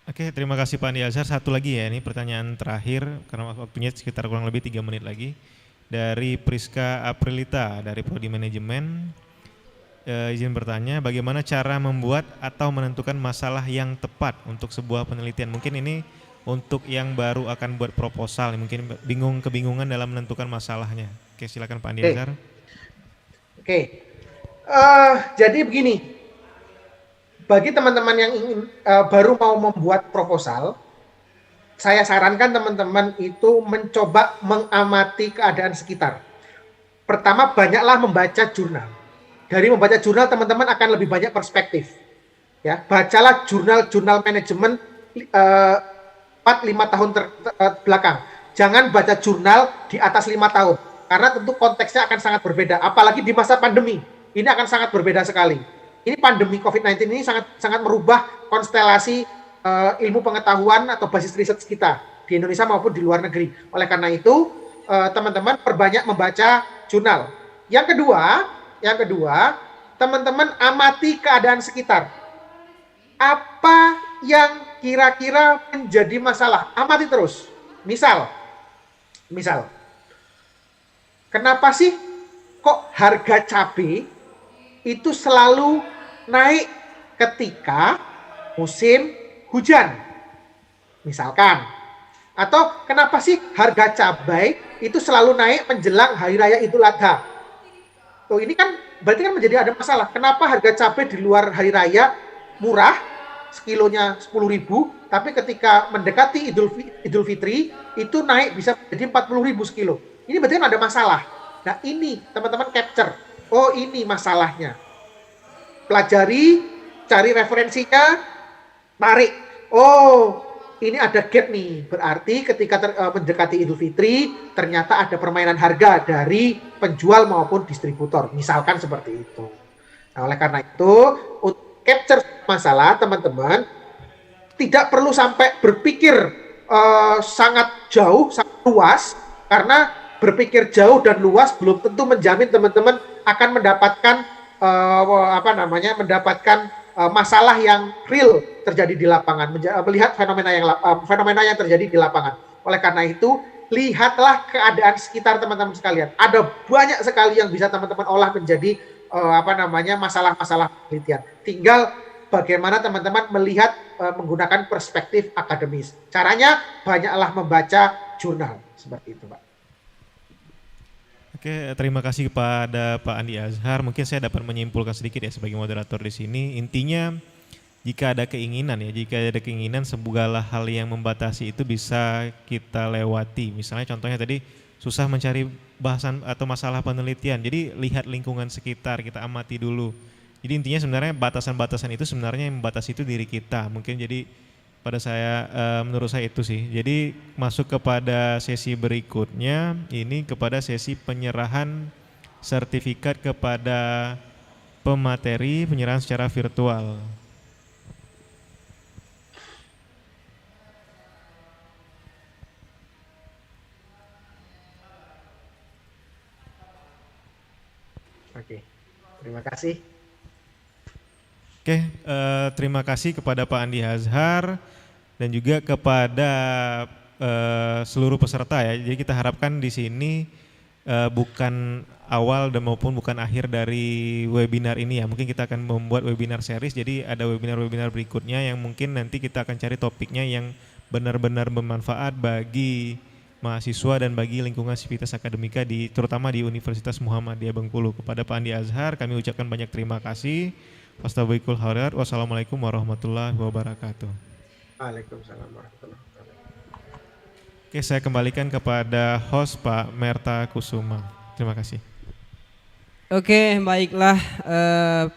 Oke, terima kasih Pak Andi Azhar. Satu lagi ya, ini pertanyaan terakhir karena waktunya sekitar kurang lebih 3 menit lagi. Dari Priska Aprilita dari Prodi Manajemen. Izin bertanya, bagaimana cara membuat atau menentukan masalah yang tepat untuk sebuah penelitian? Mungkin ini untuk yang baru akan buat proposal, mungkin kebingungan dalam menentukan masalahnya. Oke, silakan Pak Andi Azhar. Oke. Jadi begini, bagi teman-teman yang ingin baru mau membuat proposal, saya sarankan teman-teman itu mencoba mengamati keadaan sekitar. Pertama, banyaklah membaca jurnal. Dari membaca jurnal, teman-teman akan lebih banyak perspektif. Ya, bacalah jurnal manajemen 4-5 tahun belakang. Jangan baca jurnal di atas 5 tahun. Karena tentu konteksnya akan sangat berbeda. Apalagi di masa pandemi. Ini akan sangat berbeda sekali. Ini pandemi COVID-19 ini sangat merubah konstelasi ilmu pengetahuan atau basis riset kita. Di Indonesia maupun di luar negeri. Oleh karena itu, teman-teman perbanyak membaca jurnal. Yang kedua, teman-teman amati keadaan sekitar. Apa yang kira-kira menjadi masalah? Amati terus. Misal, kenapa sih kok harga cabai itu selalu naik ketika musim hujan? Misalkan. Atau kenapa sih harga cabai itu selalu naik menjelang Hari Raya Idul Adha? Oh, ini kan berarti kan menjadi ada masalah. Kenapa harga cabai di luar Hari Raya murah, sekilonya 10.000, tapi ketika mendekati Idul Fitri itu naik bisa jadi 40.000 sekilo. Ini berarti kan ada masalah. Nah ini teman-teman capture. Oh ini masalahnya. Pelajari, cari referensinya, tarik. Oh ini ada gap nih. Berarti ketika mendekati Idul Fitri ternyata ada permainan harga dari penjual maupun distributor. Misalkan seperti itu. Nah oleh karena itu untuk capture masalah teman-teman tidak perlu sampai berpikir sangat jauh, sangat luas, karena berpikir jauh dan luas belum tentu menjamin teman-teman akan mendapatkan masalah yang real terjadi di lapangan, melihat fenomena yang terjadi di lapangan. Oleh karena itu, lihatlah keadaan sekitar teman-teman sekalian. Ada banyak sekali yang bisa teman-teman olah menjadi masalah-masalah penelitian. Tinggal bagaimana teman-teman melihat menggunakan perspektif akademis. Caranya banyaklah membaca jurnal seperti itu, Pak. Oke, terima kasih kepada Pak Andi Azhar. Mungkin saya dapat menyimpulkan sedikit ya sebagai moderator di sini. Intinya jika ada keinginan segala hal yang membatasi itu bisa kita lewati. Misalnya contohnya tadi susah mencari bahasan atau masalah penelitian. Jadi lihat lingkungan sekitar, kita amati dulu. Jadi intinya sebenarnya batasan-batasan itu sebenarnya yang membatasi itu diri kita. Mungkin jadi menurut saya itu sih. Jadi masuk kepada sesi berikutnya, ini kepada sesi penyerahan sertifikat kepada pemateri, penyerahan secara virtual. Oke, terima kasih. Oke, terima kasih kepada Pak Andi Azhar dan juga kepada seluruh peserta ya. Jadi kita harapkan di sini bukan awal dan maupun bukan akhir dari webinar ini ya. Mungkin kita akan membuat webinar series, jadi ada webinar-webinar berikutnya yang mungkin nanti kita akan cari topiknya yang benar-benar bermanfaat bagi mahasiswa dan bagi lingkungan sivitas akademika terutama di Universitas Muhammadiyah Bengkulu. Kepada Pak Andi Azhar kami ucapkan banyak terima kasih. Wassalamualaikum warahmatullahi wabarakatuh. Waalaikumsalam warahmatullahi wabarakatuh. Oke, saya kembalikan kepada host Pak Merta Kusuma. Terima kasih. Oke, baiklah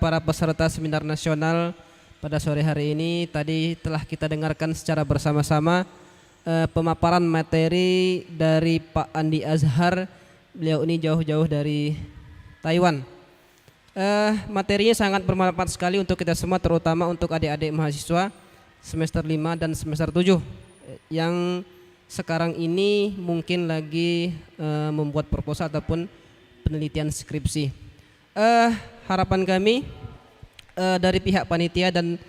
para peserta seminar nasional pada sore hari ini tadi telah kita dengarkan secara bersama-sama pemaparan materi dari Pak Andi Azhar. Beliau ini jauh-jauh dari Taiwan. Materinya sangat bermanfaat sekali untuk kita semua, terutama untuk adik-adik mahasiswa semester 5 dan semester 7 yang sekarang ini mungkin lagi membuat proposal ataupun penelitian skripsi. Harapan kami dari pihak panitia dan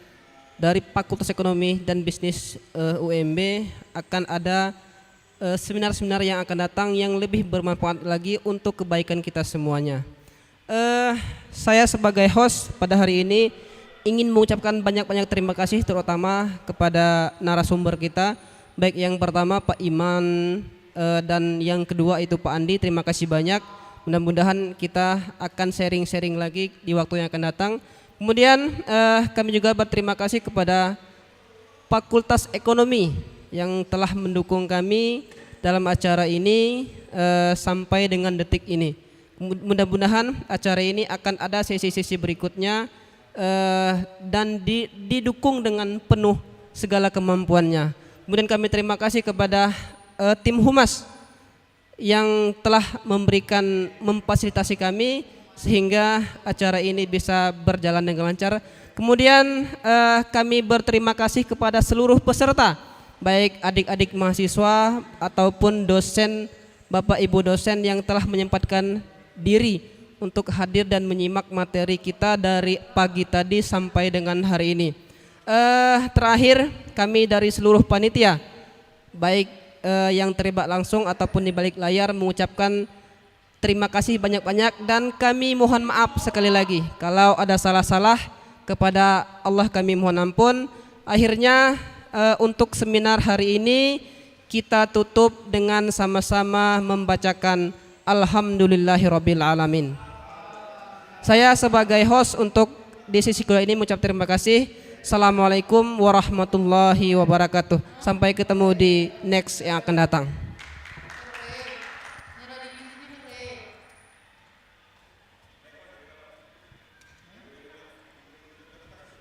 dari Fakultas Ekonomi dan Bisnis UMB akan ada seminar-seminar yang akan datang yang lebih bermanfaat lagi untuk kebaikan kita semuanya. Saya sebagai host pada hari ini ingin mengucapkan banyak-banyak terima kasih terutama kepada narasumber kita, baik yang pertama Pak Iman dan yang kedua itu Pak Andi. Terima kasih banyak. Mudah-mudahan kita akan sharing-sharing lagi di waktu yang akan datang. Kemudian kami juga berterima kasih kepada Fakultas Ekonomi yang telah mendukung kami dalam acara ini sampai dengan detik ini. Mudah-mudahan acara ini akan ada sesi-sesi berikutnya dan didukung dengan penuh segala kemampuannya. Kemudian kami terima kasih kepada tim Humas yang telah memfasilitasi kami sehingga acara ini bisa berjalan dengan lancar. Kemudian kami berterima kasih kepada seluruh peserta, baik adik-adik mahasiswa ataupun dosen Bapak Ibu dosen yang telah menyempatkan diri untuk hadir dan menyimak materi kita dari pagi tadi sampai dengan hari ini. Terakhir kami dari seluruh panitia, baik yang terlibat langsung ataupun di balik layar, mengucapkan terima kasih banyak-banyak dan kami mohon maaf sekali lagi kalau ada salah-salah. Kepada Allah kami mohon ampun. Akhirnya untuk seminar hari ini kita tutup dengan sama-sama membacakan Alhamdulillahirabbil alamin. Saya sebagai host untuk di sesi kedua ini mengucap terima kasih. Assalamualaikum warahmatullahi wabarakatuh. Sampai ketemu di next yang akan datang.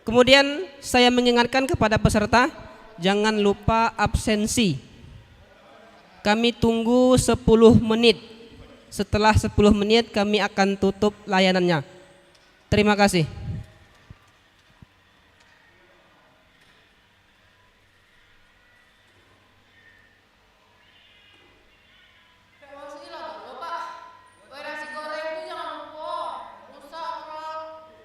Kemudian saya mengingatkan kepada peserta, jangan lupa absensi. Kami tunggu 10 menit. Setelah 10 menit kami akan tutup layanannya. Terima kasih.